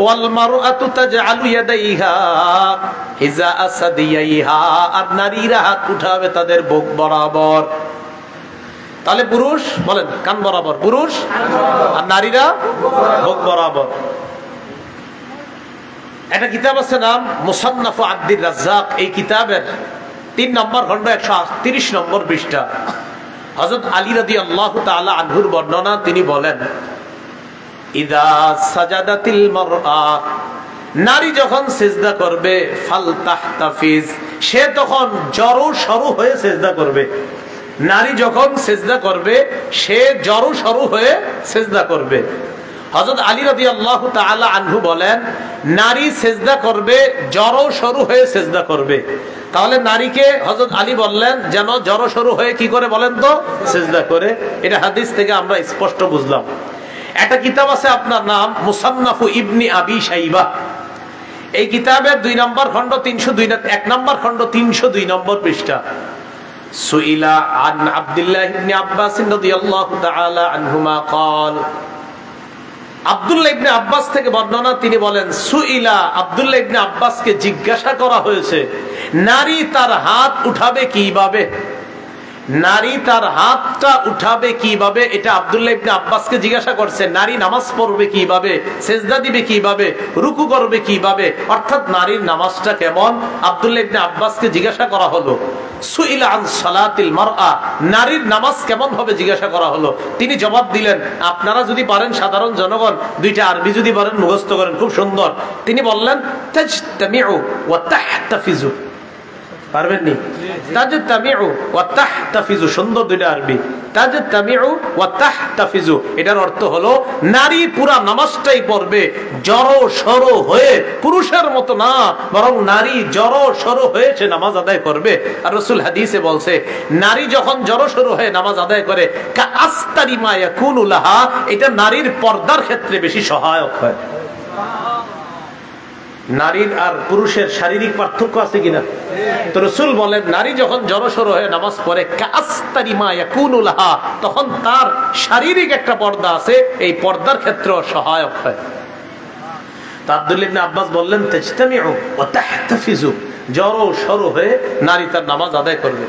Speaker 1: ওয়াল মারআতু তাজআলু ইয়াদাইহা হিজাআ সাদিয়াইহা, আর নারীরা হাত উঠাবে তাদের বুক বরাবর। তাহলে পুরুষ বলেন কান বরাবর, পুরুষ, আর নারীরা বুক বরাবর। একটা কিতাব আছে নাম মুসান্নাফ আব্দুর রাজ্জাক, এই কিতাবের 3 নম্বর খণ্ড 130 নম্বর পৃষ্ঠা। হযরত আলী রাদিয়াল্লাহু তাআলা আনহুর বর্ণনা, তিনি বলেন ইদা সাজাদাতিল মারআ, নারী যখন সিজদা করবে, ফালতাহতাফিজ, সে তখন জড়ো সরু হয়ে সিজদা করবে। নারী যখন সিজদা করবে, সে জড়ো সরু হয়ে সিজদা করবে। হযরত আলী রাদিয়াল্লাহু তাআলা আনহু বলেন নারী সিজদা করবে, জড়ো সরু হয়ে সিজদা করবে। তাহলে নারীকে হযরত আলী বললেন যেন জড়ো সরু হয়ে কি করে বলেন তো? সিজদা করে। এটা হাদিস থেকে আমরা স্পষ্ট বুঝলাম। একটা কিতাব আছে আপনার নাম মুসান্নাফু ইবনে আবি শাইবা, এই কিতাবের 2 নম্বর খণ্ড 302, 1 নম্বর খণ্ড 302 নম্বর পৃষ্ঠা। সুইলা আন আব্দুল্লাহ ইবনে আব্বাস রাদিয়াল্লাহু তাআলা আনহুমা قال, আব্দুল্লাহ ইবনে আব্বাস থেকে বর্ণনা, তিনি বলেন সুইলা, আব্দুল্লাহ ইবনে আব্বাসকে জিজ্ঞাসা করা হয়েছে নারী তার হাত উঠাবে কিভাবে, নারী তার হাতটা উঠাবে কিভাবে, এটা আব্দুল্লাহ ইবনে আব্বাসকে জিজ্ঞাসা করছে। নারী নামাজ পড়বে কিভাবে, সেজদা দিবে কিভাবে, রুকু করবে কিভাবে, অর্থাৎ নারীর নামাজটা কেমন, আব্দুল্লাহ ইবনে আব্বাসকে জিজ্ঞাসা করা হলো। সুইলা আন সালাতিল মারআ, নারীর নামাজ কেমন হবে জিজ্ঞাসা করা হলো। তিনি জবাব দিলেন, আপনারা যদি পারেন সাধারণ জনগণ 2টা আরবি যদি পারেন মুখস্থ করেন, খুব সুন্দর। তিনি বললেন তাজতামিউ ওয়া তাহতাফিজু, পারবেন নি? তাজতামিউ ওয়া তাহতাফিজু, সুন্দর 2টা আরবি। তাজতামিউ ওয়া তাহতাফিজু, এটার অর্থ হলো নারী পুরা নামাজটাই পড়বে জড়ো সরো হয়ে, পুরুষের মতো না, বরং নারী জড়ো সরো হয়ে সে নামাজ আদায় করবে। আর রাসূল হাদিসে বলছে নারী যখন জড়ো সরো হয়ে নামাজ আদায় করে, কা আস্তারি মা ইয়াকুনু লাহা, এটা নারীর পর্দার ক্ষেত্রে বেশি সহায়ক হয়। নারীর আর পুরুষের শারীরিক পার্থক্য আছে কিনা? তো রাসূল বলেন নারী যখন জড়সড় হয়ে নামাজ পড়ে, কাস্তারি মা ইয়াকুনু লাহা, তখন তার শারীরিক একটা পর্দা আছে, এই পর্দার ক্ষেত্রেও সহায়ক হয়। তা আব্দুল্লাহ ইবনে আব্বাস বললেন তাজতামিউ ওয়া তাহতাফিজু, জড়সড় হয়ে নারী তার নামাজ আদায় করবে।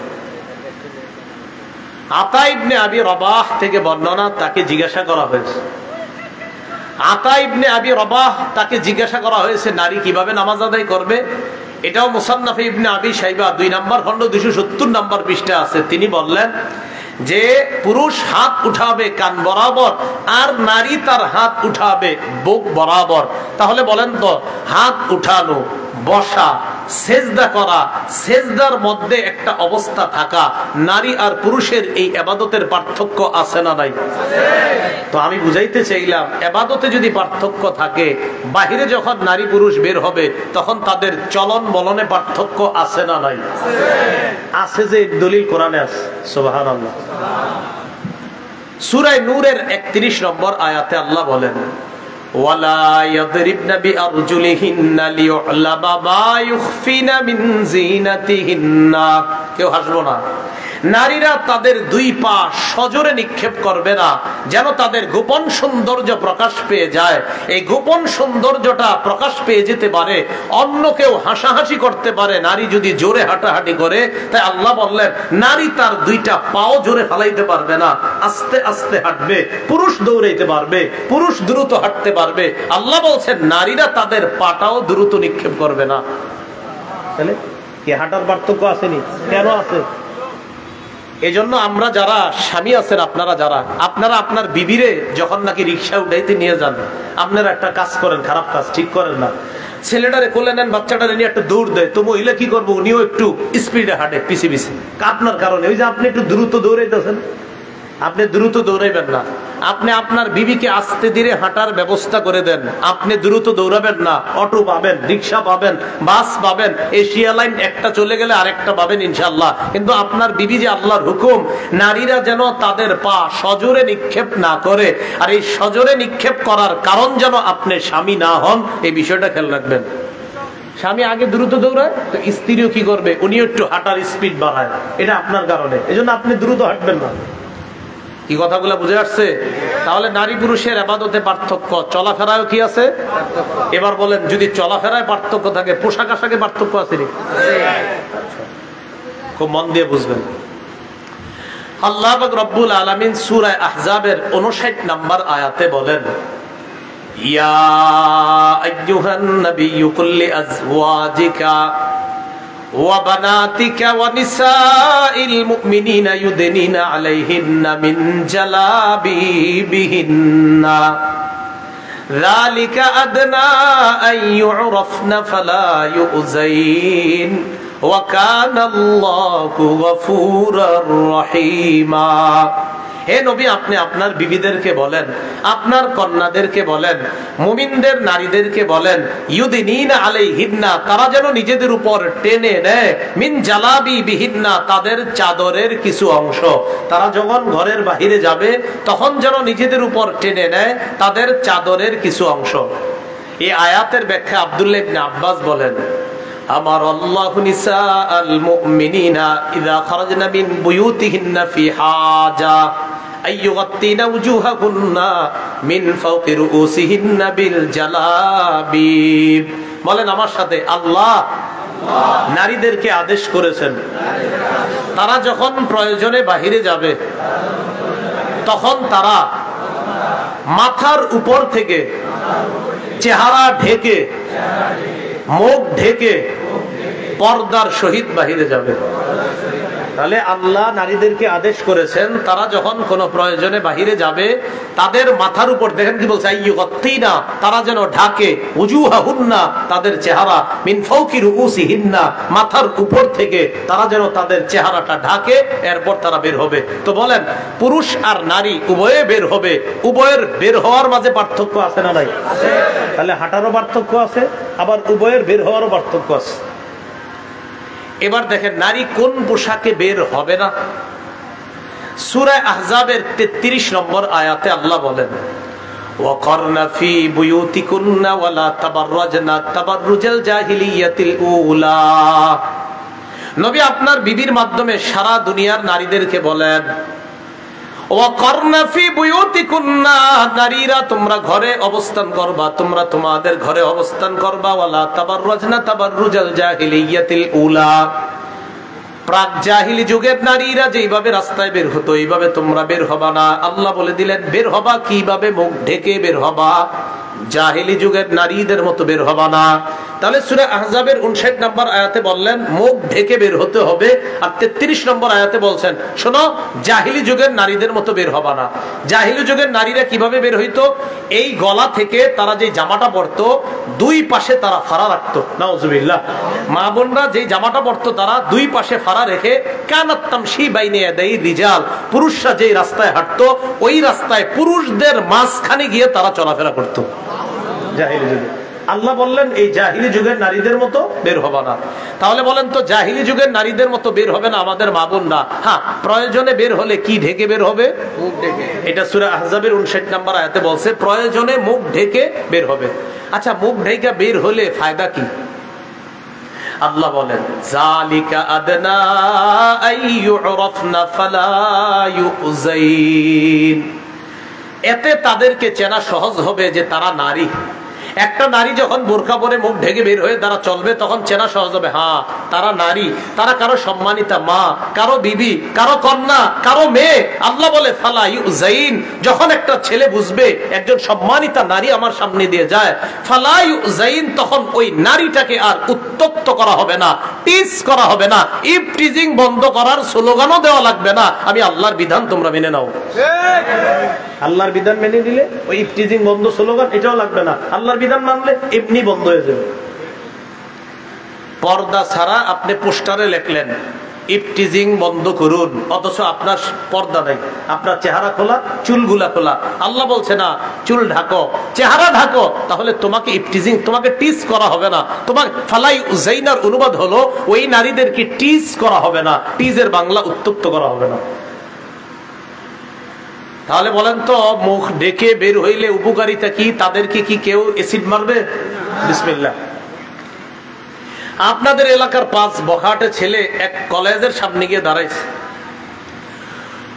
Speaker 1: আতা ইবনে আবি রবাহ থেকে বর্ণনা, তাকে জিজ্ঞাসা করা হয়েছে, আতা ইবনে আবি রবাহ তাকে জিজ্ঞাসা করা হয়েছে নারী কিভাবে নামাজ আদায় করবে। এটাও মুসান্নাফে ইবনে আবি শাইবা 2 নম্বর খণ্ড 270 নম্বর পৃষ্ঠা আছে। তিনি বললেন যে পুরুষ হাত উঠাবে কান বরাবর আর নারী তার হাত উঠাবে বুক বরাবর, তাহলে বলেন তো হাত উঠানো, বসা, সেজদা করা, সেজদার মধ্যে একটা অবস্থা থাকা, নারী আর পুরুষের এই ইবাদতের পার্থক্য আছে না নাই? তো আমি বুঝাইতে চাইলাম, ইবাদতে যদি পার্থক্য থাকে, বাহিরে যখন নারী পুরুষ বের হবে তখন তাদের চলন বলনে পার্থক্য আছে না নাই? আছে, যে দলিল কোরআনে আছে। সুবহানাল্লাহ। সূরা নূরের 31 নম্বর আয়াতে আল্লাহ বলেন, ওয়ালা ইয়াদরিবনা বিআরজুলিহিন্না লিয়ু'লামা মা ইউখফিনা মিন যিনাতিহিন্না। কেউ হাসবো না। নারীরা তাদের দুই পা সজোরে নিক্ষেপ করবে না, যেন তাদের গোপন সৌন্দর্য প্রকাশ পেয়ে যায়। এই গোপন সৌন্দর্যটা প্রকাশ পেয়ে যেতে পারে, অন্য কেউ হাসাহাসি করতে পারে নারী যদি জোরে হাঁটাহাঁটি করে। তাই আল্লাহ বললেন নারী তার দুইটা পাও জোরে ফালাইতে পারবে না, আস্তে আস্তে হাঁটবে। পুরুষ দৌড়াইতে পারবে, পুরুষ দ্রুত হাঁটতে পারবে। আল্লাহ বলছেন নারীরা তাদের পাটাও দ্রুত নিক্ষেপ করবে না। তাহলে কি হাঁটার পার্থক্য আসেনি? কেন আছে? এজন্য আমরা যারা স্বামী আছেন, আপনারা আপনার বিবিরে যখন নাকি রিক্সা উঠাইতে নিয়ে যান, আপনারা একটা কাজ করেন, খারাপ কাজ ঠিক করেন না। ছেলেটারে কোলে নেন, বাচ্চাটারে নিয়ে একটা দৌড় দেয়, তো মহিলা কি করবো, উনিও একটু স্পিডে হাঁটে পিছে পিছে আপনার কারণে। ওই যে আপনি একটু দ্রুত দৌড়াইতেছেন, আপনি দ্রুত দৌড়াইবেন না। আপনি আপনার বিবিকে আস্তে ধীরে হাঁটার ব্যবস্থা করে দেন। আপনি দ্রুত দৌড়াবেন না। অটো পাবেন, রিক্সা পাবেন, বাস পাবেন, এশিয়া লাইন একটা চলে গেলে আরেকটা পাবেন ইনশাআল্লাহ। কিন্তু আপনার বিবি যে আল্লাহর হুকুম, নারীরা যেন তাদের পা সজোরে নিক্ষেপ না করে, আর এই সজোরে নিক্ষেপ করার কারণ যেন আপনি স্বামী না হন, এই বিষয়টা খেয়াল রাখবেন। স্বামী আগে দ্রুত দৌড়ায়, তো স্ত্রীও কি করবে, উনিও একটু হাঁটার স্পিড বাড়ায়, এটা আপনার কারণে। এজন্য আপনি দ্রুত হাঁটবেন না। কি কথাগুলো বুঝে আসছে? তাহলে নারী পুরুষের ইবাদতে পার্থক্য, চলাফেরায় কি আছে? এবার বলেন, যদি চলাফেরায় পার্থক্য থাকে, পোশাক আশাকে পার্থক্য আছে নি? খুব মন দিয়ে বুঝবেন। আল্লাহ পাক রব্বুল আলামিন সূরা আহজাবের 59 নম্বর আয়াতে বলেন, ইয়া আইয়ুহান নাবিয়্যু কুল লিআজওয়াজিকা وبناتك ونساء المؤمنين يدنين عليهن من جلابيبهن ذلك أدنى أن يعرفن فلا يؤذين وكان الله غفورا رحيما। হে নবী, আপনি আপনার বিবিদেরকে বলেন, আপনার কন্যাদেরকে বলেন, মুমিনদের নারীদেরকে বলেন, ইউদিনিনা আলাইহিন্না, তারা যেন নিজেদের উপর টেনে নেয়, মিন জালাবিবিহিন্না, তাদের চাদরের কিছু অংশ। তারা যখন ঘরের বাহিরে যাবে তখন যেন নিজেদের উপর টেনে নেয় তাদের চাদরের কিছু অংশ। এই আয়াতের ব্যাখ্যা আব্দুল্লাহ ইবনে আব্বাস বলেন, আমার আল্লাহু নিসাআল মুমিনিনা ইযা খারাজনা মিন বুয়ুতিহিন্না ফি হাজা আইয়ুগাত্তিনা উজুহাকুন্না মিন ফাওকি রুউসিহিন্না বিল জালাবিব। বলেন আমার সাথে, আল্লাহ নারীদেরকে আদেশ করেছেন তারা যখন প্রয়োজনে বাহিরে যাবে তখন তারা মাথার উপর থেকে চেহারা ঢেকে, মুখ ঢেকে পর্দার সহিত বাহিরে যাবে। তাহলে আল্লাহ নারীদেরকে আদেশ করেছেন তারা যখন কোনো প্রয়োজনে বাহিরে যাবে তাদের মাথার উপর, দেখেন কি বলছে, আইয়ুগাত্তিনা, তারা যেন ঢাকে, উজুহাহুন্না, তাদের চেহারা, মিন ফাওকি রুউসিহিন্না, মাথার উপর থেকে তারা যেন তাদের চেহারাটা ঢাকে, এরপর তারা বের হবে। তো বলেন, পুরুষ আর নারী উভয়ে বের হবে, উভয়ের বের হওয়ার মাঝে পার্থক্য আছে না নাই? তাহলে হাঁটারও পার্থক্য আছে, আবার উভয়ের বের হওয়ারও পার্থক্য আছে। এবার দেখেন নারী কোন পোশাকে বের হবে না। সূরা আহজাবের 33 নম্বর আয়াতে আল্লাহ বলেন, ওয়াকারনা ফি বুয়ুতিকুন্না ওয়ালা তাবাররাজনা তাবাররুজাল জাহিলিয়াতিল উলা। নবী আপনার বিবির মাধ্যমে সারা দুনিয়ার নারীদেরকে বলেন, ওয়াকারনা ফি বুয়ুতিকুন্না, নারীরা তোমরা ঘরে অবস্থান করবা, তোমরা তোমাদের ঘরে অবস্থান করবা, ওয়ালা তাবাররাজনা তাবাররুজাল জাহিলিয়াতিল উলা, প্রাক জাহিলি যুগের নারীরা যেইভাবে রাস্তায় বের হতো এইভাবে তোমরা বের হবা না। আল্লাহ বলে দিলেন বের হবা কিভাবে, মুখ ঢেকে বের হবা, জাহিলি যুগের নারীদের মতো বের হবা না। তাহলে সূরা আহজাবের 59 নম্বর আয়াতে বললেন মুখ ঢেকে বের হতে হবে, আর 33 নম্বর আয়াতে বলছেন শোনো জাহিলি যুগের নারীদের মতো বের হবা না। জাহিলি যুগের নারীরা কিভাবে বের হইতো? এই গলা থেকে তারা যে জামাটা পরতো দুই পাশে তারা ফাড়া রাখতো। নাউজুবিল্লাহ। মা বোনরা যে জামাটা পরতো তারা দুই পাশে ফাড়া রেখে কানাত তামশি বাইনে ইয়াদাই রিজাল, পুরুষরা যে রাস্তায় হাঁটতো ওই রাস্তায় পুরুষদের মাঝখানে গিয়ে তারা চলাফেরা করতো জাহিলি যুগে। আল্লাহ বললেন এই জাহিলি যুগের নারীদের মতো বের হবে না। তাহলে বলেন তো জাহিলি যুগের নারীদের মতো বের হবে না আমাদের মা বোনরা? হ্যাঁ, প্রয়োজনে বের হলে কি ঢেকে বের হবে? মুখ ঢেকে। এটা সূরা আহজাবের 59 নম্বর আয়াতে বলছে প্রয়োজনে মুখ ঢেকে বের হবে। আচ্ছা, মুখ ঢেকে বের হলে ফায়দা কি? আল্লাহ বলেন যালিকা আদনা আইয়ুরাফনা ফালা ইউযাইন, এতে তাদেরকে চেনা সহজ হবে যে তারা নারী। একটা নারী যখন বোরকা পরে মুখ ঢেকে বের হয়ে তারা চলবে তখন চেনা সহজ হবে, হ্যাঁ তারা নারী, তারা কারো সম্মানিতা মা, কারো বিবি, কারো কন্যা, কারো মেয়ে। আল্লাহ বলে ফালা ইউযাইন, যখন একটা ছেলে বুঝবে একজন সম্মানিতা নারী আমার সামনে দিয়ে যায়, ফালা ইউযাইন, তখন ওই নারীটাকে আর উত্তপ্ত করা হবে না, টিজ করা হবে না, ইফটিজিং বন্ধ করার স্লোগানও দেওয়া লাগবে না। আমি আল্লাহর বিধান তোমরা মেনে নাও। আল্লাহর বিধান মেনে নিলে ওই ইফটিজিং বন্ধ স্লোগান এটাও লাগবে না। আল্লাহর বিধান মানলে এমনি বন্ধ হয়ে যাবে। পর্দা ছাড়া আপনি পোস্টারে লিখলেন ইফটিজিং বন্ধ করুন, অথচ আপনার পর্দা নাই, আপনার চেহারা খোলা, চুলগুলা খোলা। আল্লাহ বলছে না চুল ঢাকো, চেহারা ঢাকো, তাহলে তোমাকে ইফটিজিং, তোমাকে টিজ করা হবে না। তোমাকে ফালাই উযাইনার অনুবাদ হলো ওই নারীদেরকে টিজ করা হবে না, টিজের বাংলা উত্তপ্ত করা হবে না। তাহলে বলেন তো মুখ ডেকে বের হইলে উপকারিতা কি? তাদেরকে কি কেউ এসিড মারবে? বিসমিল্লাহ। আপনাদের এলাকার 5 বখাটে ছেলে এক কলেজের সামনে গিয়ে দাঁড়াইছে।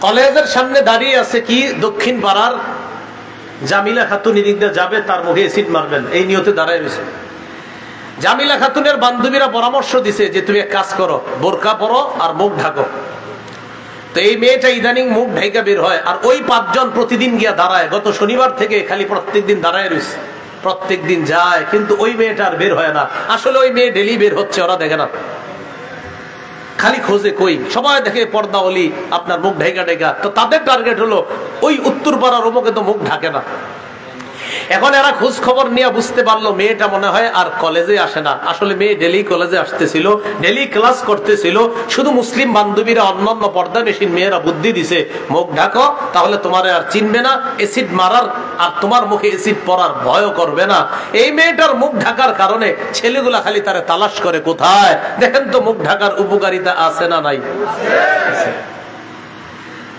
Speaker 1: কলেজের সামনে দাঁড়িয়ে আছে কি দক্ষিণ পাড়ার জামিলা খাতুন এদিক দিয়ে যাবে, তার মুখে এসিড মারবেন, এই নিয়তে দাঁড়ায় রয়েছে। জামিলা খাতুনের বান্ধবীরা পরামর্শ দিছে যে তুমি এক কাজ করো, বোরকা পরো আর মুখ ঢাকো। তো এই মেয়েটা ইদানিং মুখ ঢাকা বের হয়, আর ওই 5 জন প্রতিদিন গিয়া দাঁড়ায়। গত শনিবার থেকে খালি প্রত্যেকদিন দাঁড়ায় রয়েছে, প্রত্যেকদিন যায়, কিন্তু ওই মেয়েটা আর বের হয় না। আসলে ওই মেয়ে ডেলি বের হচ্ছে, ওরা দেখে না, খালি খোঁজে কই। সবাই দেখে পর্দা অলি আপনার মুখ ঢাকা ঢাকা, তো তাদের টার্গেট হলো ওই উত্তর পাড়ার অমুকে তো মুখ ঢাকে না। এখন এরা খোঁজ খবর নিয়ে বুঝতে পারলো মেয়েটা মনে হয় আর কলেজে আসে না। আসলে মেয়ে ডেলি কলেজে আসতেছিল, ডেলি ক্লাস করতেছিল। শুধু মুসলিম বান্ধবীরা, অন্যান্য পর্দা মেশিন মেয়েরা বুদ্ধি দিছে মুখ ঢাকো, তাহলে তোমার আর চিনবে না, এসিড মারার আর তোমার মুখে এসিড পড়ার ভয়ও করবে না। এই মেয়েটার মুখ ঢাকার কারণে ছেলেগুলা খালি তারে তালাশ করে, কোথায় দেখেন তো মুখ ঢাকার উপকারিতা আছে না নাই।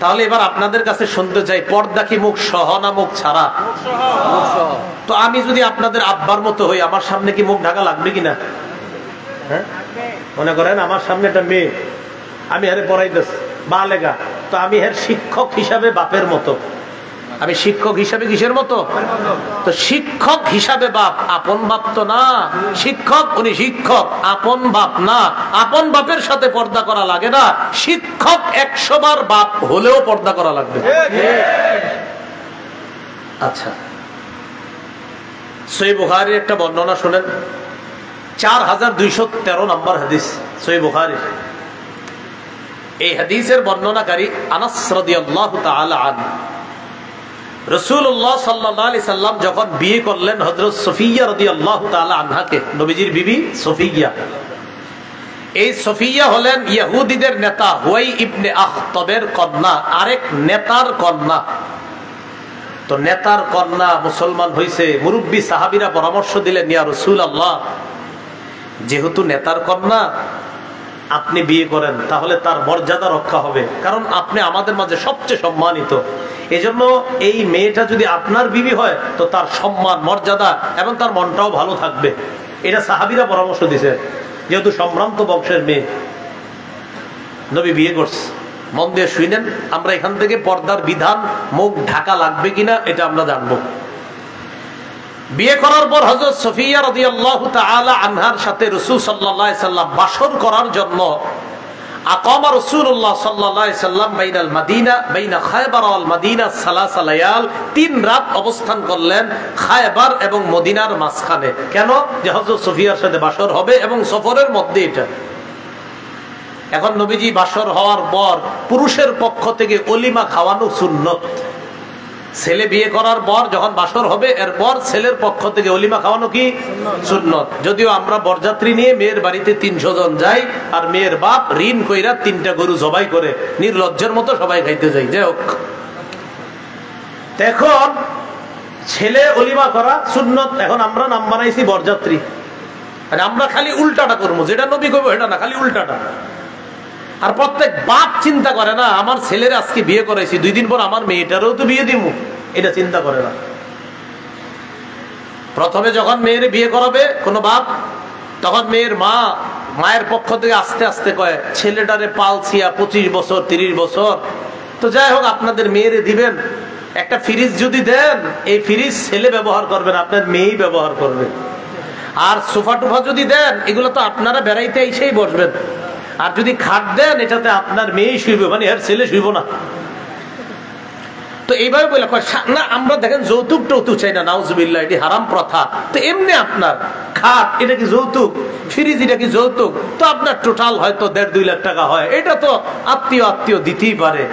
Speaker 1: তাহলে এবার আপনাদের কাছে শুনতে চাই, পর্দা কি মুখ সহ না মুখ ছাড়া? তো আমি যদি আপনাদের আব্বার মতো হই, আমার সামনে কি মুখ ঢাকা লাগবে কিনা? হ্যাঁ, মনে করেন আমার সামনে একটা মেয়ে, আমি হারে পড়াইতেছি বালেগা, তো আমি এর শিক্ষক হিসাবে বাপের মতো। আমি শিক্ষক হিসাবে কিসের মতো? তো শিক্ষক হিসাবে বাপ, আপন বাপ তো না। শিক্ষক উনি শিক্ষক, আপন বাপ না। আপন বাপের সাথে পর্দা করা লাগে না, শিক্ষক 100 বার বাপ হলেও পর্দা করা লাগবে। আচ্ছা, সহিহ বুখারীর একটা বর্ণনা শুনেন, 4213 নম্বর হাদিস সহিহ বুখারী। এই হাদিসের বর্ণনাকারী আনাস রাদিয়াল্লাহু তাআলা আনহু। রাসূলুল্লাহ সাল্লাল্লাহু আলাইহি সাল্লাম যখন বিয়ে করলেন হযরত সফিয়া রাদিয়াল্লাহু তাআলা আনহাকে, নবীজির বিবি সফিয়া। এই সফিয়া হলেন ইহুদিদের নেতা হুয়াই ইবনে আখতাবের কন্যা, আরেক নেতার কন্যা। তো নেতার কন্যা মুসলমান হইছে, মুরব্বী সাহাবীরা পরামর্শ দিলেন, ইয়া রাসূলুল্লাহ, যেহেতু নেতার কন্যা আপনি বিয়ে করেন, তাহলে তার মর্যাদা রক্ষা হবে, কারণ আপনি আমাদের মাঝে সবচেয়ে সম্মানিত। এজন্য এই মেয়েটা যদি আপনার বিবি হয় তো তার সম্মান, মর্যাদা এবং তার মনটাও ভালো থাকবে। এটা সাহাবীরা পরামর্শ দিছে, যেহেতু সম্ভ্রান্ত বংশের মেয়ে। নবী বিয়ে করছে। মন দিয়ে শুনেন, আমরা এখান থেকে পর্দার বিধান, মুখ ঢাকা লাগবে কিনা এটা আমরা জানবো। বিয়ে করার পর হযরত সফিয়া রাদিয়াল্লাহু তাআলা আনহার সাথে রাসূল সাল্লাল্লাহু আলাইহি সাল্লাম বাসর করার জন্য আকামা রাসূলুল্লাহ সাল্লাল্লাহু আলাইহি সাল্লাম বাইনাল মাদিনা বাইনা খায়বার ওয়াল মাদিনা সালাসা লায়াল, 3 রাত অবস্থান করলেন খায়বার এবং মদিনার মাঝখানে। কেন? যে হযরত সুফিয়ার সাথে বাসর হবে এবং সফরের মধ্যে এটা। এখন নবীজি বাসর হওয়ার পর পুরুষের পক্ষ থেকে অলিমা খাওয়ানো সুন্নত। ছেলে বিয়ে করার পর যখন বাসর হবে এরপর ছেলের পক্ষ থেকে অলিমা খাওয়ানো কি সুন্নত। যদিও আমরা বরযাত্রী নিয়ে মেয়ের বাড়িতে 300 জন যাই, আর মেয়ের বাপ ঋণ কইরা 3টা গরু জবাই করে নির্লজ্জের মতো সবাই খাইতে যাই। যাই হোক, এখন ছেলে অলিমা করা সুন্নত। এখন আমরা নাম বানাইছি বরযাত্রী, আর আমরা খালি উল্টাটা করবো, যেটা নবী কইবো এটা না, খালি উল্টাটা। আর প্রত্যেক বাপ চিন্তা করে না আমার ছেলের আজকে বিয়ে করাইছি, 2 দিন পর আমার মেয়েটারও তো বিয়ে দিব, এটা চিন্তা করে না। প্রথমে যখন মেয়ের বিয়ে করাবে কোনো বাপ, তখন মায়ের পক্ষ থেকে আস্তে আস্তে কয় ছেলেটারে পালছিয়া 25 বছর 30 বছর, তো যাই হোক আপনাদের মেয়েরে দিবেন। একটা ফ্রিজ যদি দেন, এই ফ্রিজ ছেলে ব্যবহার করবেন, আপনার মেয়েই ব্যবহার করবে। আর সোফা টোফা যদি দেন, এগুলো তো আপনারা বেড়াইতে এসেই বসবেন। আর যদি খাট দেন, এটাতে আপনার মেয়েই শুইবে, মানে এর ছেলে শুইব না। তো এইভাবে বলে না, আমরা দেখেন যৌতুক টৌতুক চাই না, নাউজুবিল্লাহ, এটি হারাম প্রথা। তো এমনি আপনার খাট এটা কি যৌতুক, ফ্রিজ এটা কি যৌতুক? তো আপনার টোটাল হয়তো 1.5-2 লাখ টাকা হয়, এটা তো আত্মীয় দিতেই পারে,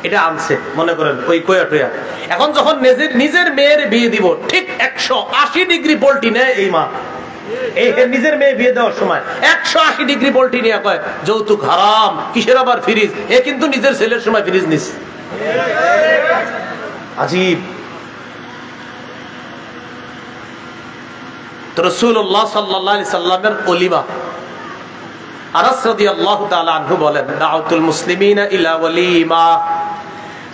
Speaker 1: এটা আনছে মনে করেন ওই কয়া টয়া। এখন যখন নিজের মেয়ের বিয়ে দিব, ঠিক 180 ডিগ্রি পল্টি নেয় এই মা। এই নিজের মেয়ে বিয়ে দেওয়ার সময় 180 ডিগ্রি পল্টি নিয়ে কয় যৌতুক হারাম, কিসের আবার ফ্রিজ। এ কিন্তু নিজের ছেলের সময় ফ্রিজ নিস। আজীব। তো রাসূলুল্লাহ সাল্লাল্লাহু আলাইহি সাল্লামের ওলিমা, আনাস রাদিয়াল্লাহু তাআলা আনহু বলেন, দাউতুল মুসলিমিনা ইলা ওয়ালিমা,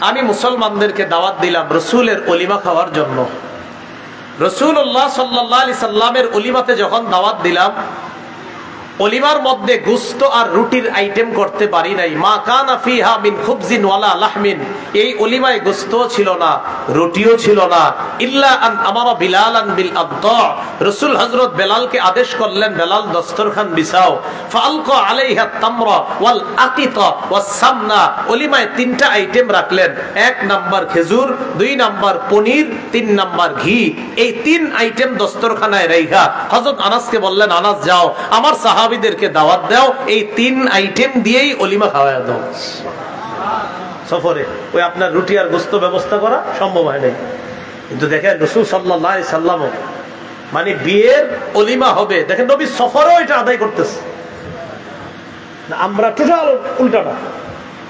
Speaker 1: আমি মুসলমানদেরকে দাওয়াত দিলাম রাসূলের ওলিমা খাওয়ার জন্য। রাসূলুল্লাহ সাল্লাল্লাহু আলাইহি সাল্লামের ওলিমাতে যখন দাওয়াত দিলাম, ওলিমার মধ্যে গোশত আর রুটির আইটেম করতে পারি নাই। মা কানা ফিহা মিন খুবজিন ওয়ালা লাহমিন, এই ওলিমায় গোশত ছিল না, রুটিও ছিল না। ইল্লা আন আমারা বিলালান বিল আদা, রাসূল হযরত বেলালকে আদেশ করলেন, বেলাল দস্তরখান বিছাও। ফালকা আলাইহা তামরা ওয়াল আকিতা ওয়াস সামনা, ওলিমায় 3টা আইটেম রাখলেন। 1 নাম্বার খেজুর, 2 নাম্বার পনির, 3 নাম্বার ঘি। এই 3 আইটেম দস্তরখানায় রাইখা হযরত আনাসকে বললেন, আনাস যাও আমার সাহাবীদেরকে দাওয়াত দাও, এই 3 আইটেম দিয়েই ওলিমা খাওয়ায়া দাও। সফরে ওই আপনার রুটি আর গোশত ব্যবস্থা করা সম্ভব হয় নাই। কিন্তু দেখেন রাসূল সাল্লাল্লাহু আলাইহি সাল্লাম মানে বিয়ের ওলিমা হবে, দেখেন নবী সফরেও এটা আদায় করতেছে। আমরা টোটাল উল্টাটা,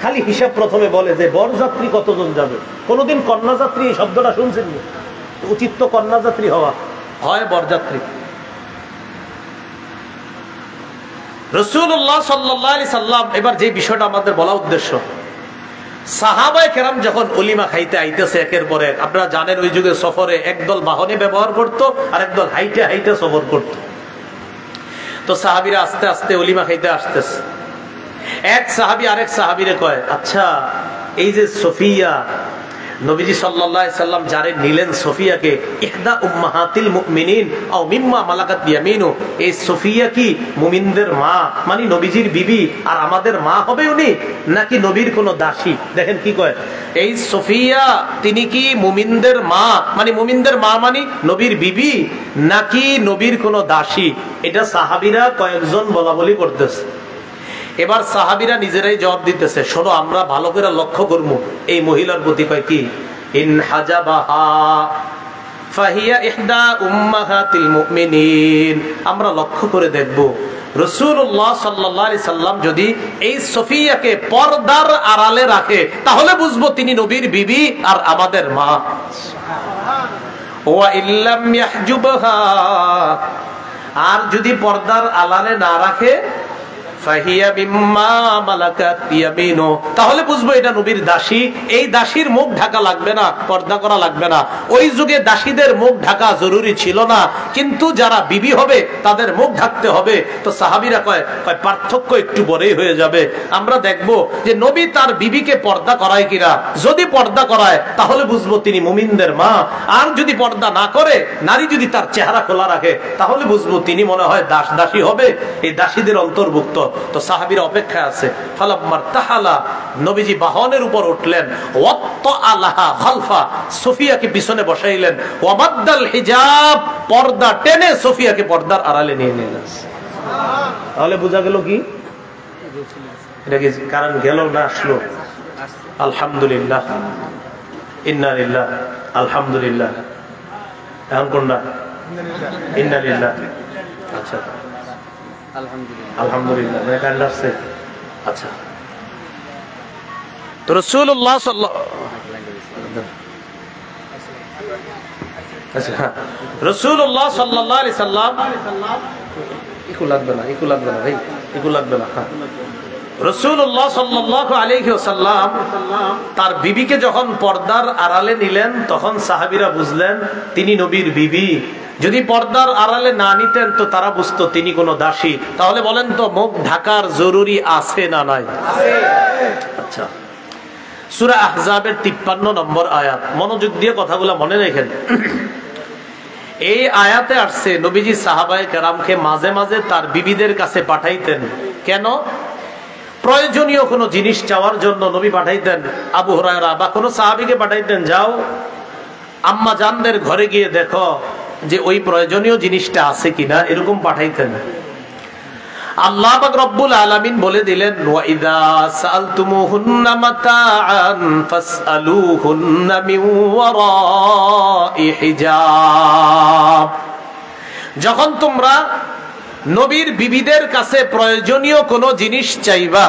Speaker 1: খালি হিসাব প্রথমে বলে যে বরযাত্রী কতজন যাবে। কোনোদিন কন্যাযাত্রী এই শব্দটা শুনছেন? উচিত তো কন্যাযাত্রী হওয়া, হয় বরযাত্রী। রাসূলুল্লাহ সাল্লাল্লাহু আলাইহি সাল্লাম, এবার যে বিষয়টা আমাদের বলা উদ্দেশ্য, সাহাবায়ে কেরাম যখন ওলিমা খাইতে আইতেছে একের পর এক, আপনারা জানেন ওই যুগে সফরে একদল বাহনে ব্যবহার করত, আর একদল হাইটে হাইটে সফর করত। তো সাহাবীরা আস্তে আস্তে ওলিমা খাইতে আসতেছে। এক সাহাবী আরেক সাহাবীরে কয়, আচ্ছা এই যে সফিয়া, নবীজি সাল্লাল্লাহু আলাইহি সাল্লাম যারে নিলেন সফিয়াকে, ইহদা উম্মাহাতিল মুমিনিন আও মিম্মা মালাকাত ইয়ামিনু, এই সফিয়া কি মুমিনদের মা, মানে নবীজির বিবি, আর আমাদের মা হবে উনি, নাকি নবীর কোন দাসী? দেখেন কি কয়, এই সফিয়া তিনি কি মুমিনদের মা, মানে মুমিনদের মা মানে নবীর বিবি, নাকি নবীর কোন দাসী? এটা সাহাবীরা কয়েকজন বলা বলি করতেছে। এবার সাহাবীরা নিজেরাই জবাব দিতেছে, শোনো আমরা ভালো করে লক্ষ্য করব এই মহিলার প্রতি। কয় কি, ইন হাজাবাহা ফাহিয়া ইহদা উম্মাহাতিল মুমিনিন, আমরা লক্ষ্য করে দেখব রাসূলুল্লাহ সাল্লাল্লাহু আলাইহি সাল্লাম যদি এই সফিয়াকে পর্দার আড়ালে রাখে, তাহলে বুঝবো তিনি নবীর বিবি আর আমাদের মা। ওয়া ইল্লাম ইয়াহজুবহা, আর যদি পর্দার আড়ালে না রাখে, তাহলে বুঝবো এটা নবীর দাসী। এই দাসীর মুখ ঢাকা লাগবে না, পর্দা করা লাগবে না। ওই যুগে দাসীদের মুখ ঢাকা জরুরি ছিল না, কিন্তু যারা বিবি হবে তাদের মুখ ঢাকতে হবে। তো সাহাবীরা কয় পার্থক্য একটু বড়ই হয়ে যাবে। আমরা দেখব যে নবী তার বিবিকে পর্দা করায় কিনা। যদি পর্দা করায় তাহলে বুঝবো তিনি মুমিনদের মা, আর যদি পর্দা না করে, নারী যদি তার চেহারা খোলা রাখে, তাহলে বুঝবো তিনি মনে হয় দাসী হবে, এই দাসীদের অন্তর্ভুক্ত। তো সাহাবীরা অপেক্ষায় আছে। ফালাম্মার তাহালা, নবীজি বাহনের উপর উঠলেন, ওয়াত্তাআলাহা খালফা, সুফিয়াকে পিছনে বসাইলেন, ওয়ামাদ্দাল হিজাব, পর্দা টেনে সুফিয়াকে পর্দার আড়ালে নিয়ে নিলেন। তাহলে বোঝা গেল কি এটা কি কারণ গেল না আসলো? আলহামদুলিল্লাহ, ইন্না লিল্লাহ, আলহামদুলিল্লাহ। এখন কোনটা? ইন্না লিল্লাহ। আচ্ছা, আলহামদুলিল্লাহ মানে কান্ড আসছে। আচ্ছা, তো রাসূলুল্লাহ রাসূলুল্লাহ সাল্লাল্লাহু আলাইহি সাল্লাম, ইকু লাগবে না, ইকু লাগবে না ভাই, ইকু লাগবে না। রাসূলুল্লাহ সাল্লাল্লাহু আলাইহি ওয়াসাল্লাম তার বিবিকে যখন পর্দার আড়ালে নিলেন, তখন সাহাবীরা বুঝলেন তিনি নবীর বিবি। যদি পর্দার আড়ালে না নিতেন তো তারা বুঝতো তিনি কোনো দাসী। তাহলে বলেন তো, মুখ ঢাকার জরুরি আছে না নাই? আচ্ছা, সূরা আহজাবের 53 নম্বর আয়াত, মনোযোগ দিয়ে কথাগুলো মনে রাখেন। এই আয়াতে আসছে নবীজি সাহাবায়ে কেরামকে মাঝে মাঝে তার বিবিদের কাছে পাঠাইতেন। কেন? প্রয়োজনীয় কোনো জিনিস চাওয়ার জন্য নবী পাঠাইতেন। আবু হুরায়রা বা কোনো সাহাবীকে পাঠাইতেন, যাও আম্মা জানদের ঘরে গিয়ে দেখো যে ওই প্রয়োজনীয় জিনিসটা আছে কিনা, এরকম পাঠাইতেন। আল্লাহ পাক রব্বুল আলামিন বলে দিলেন, ওয়া ইযা সাআলতুমুহুন্না মাতাআন ফাসআলুহুন্না মিন ওয়ারাই হিজাব। যখন তোমরা নবীর বিবিদের কাছে প্রয়োজনীয় কোনো জিনিস চাইবা,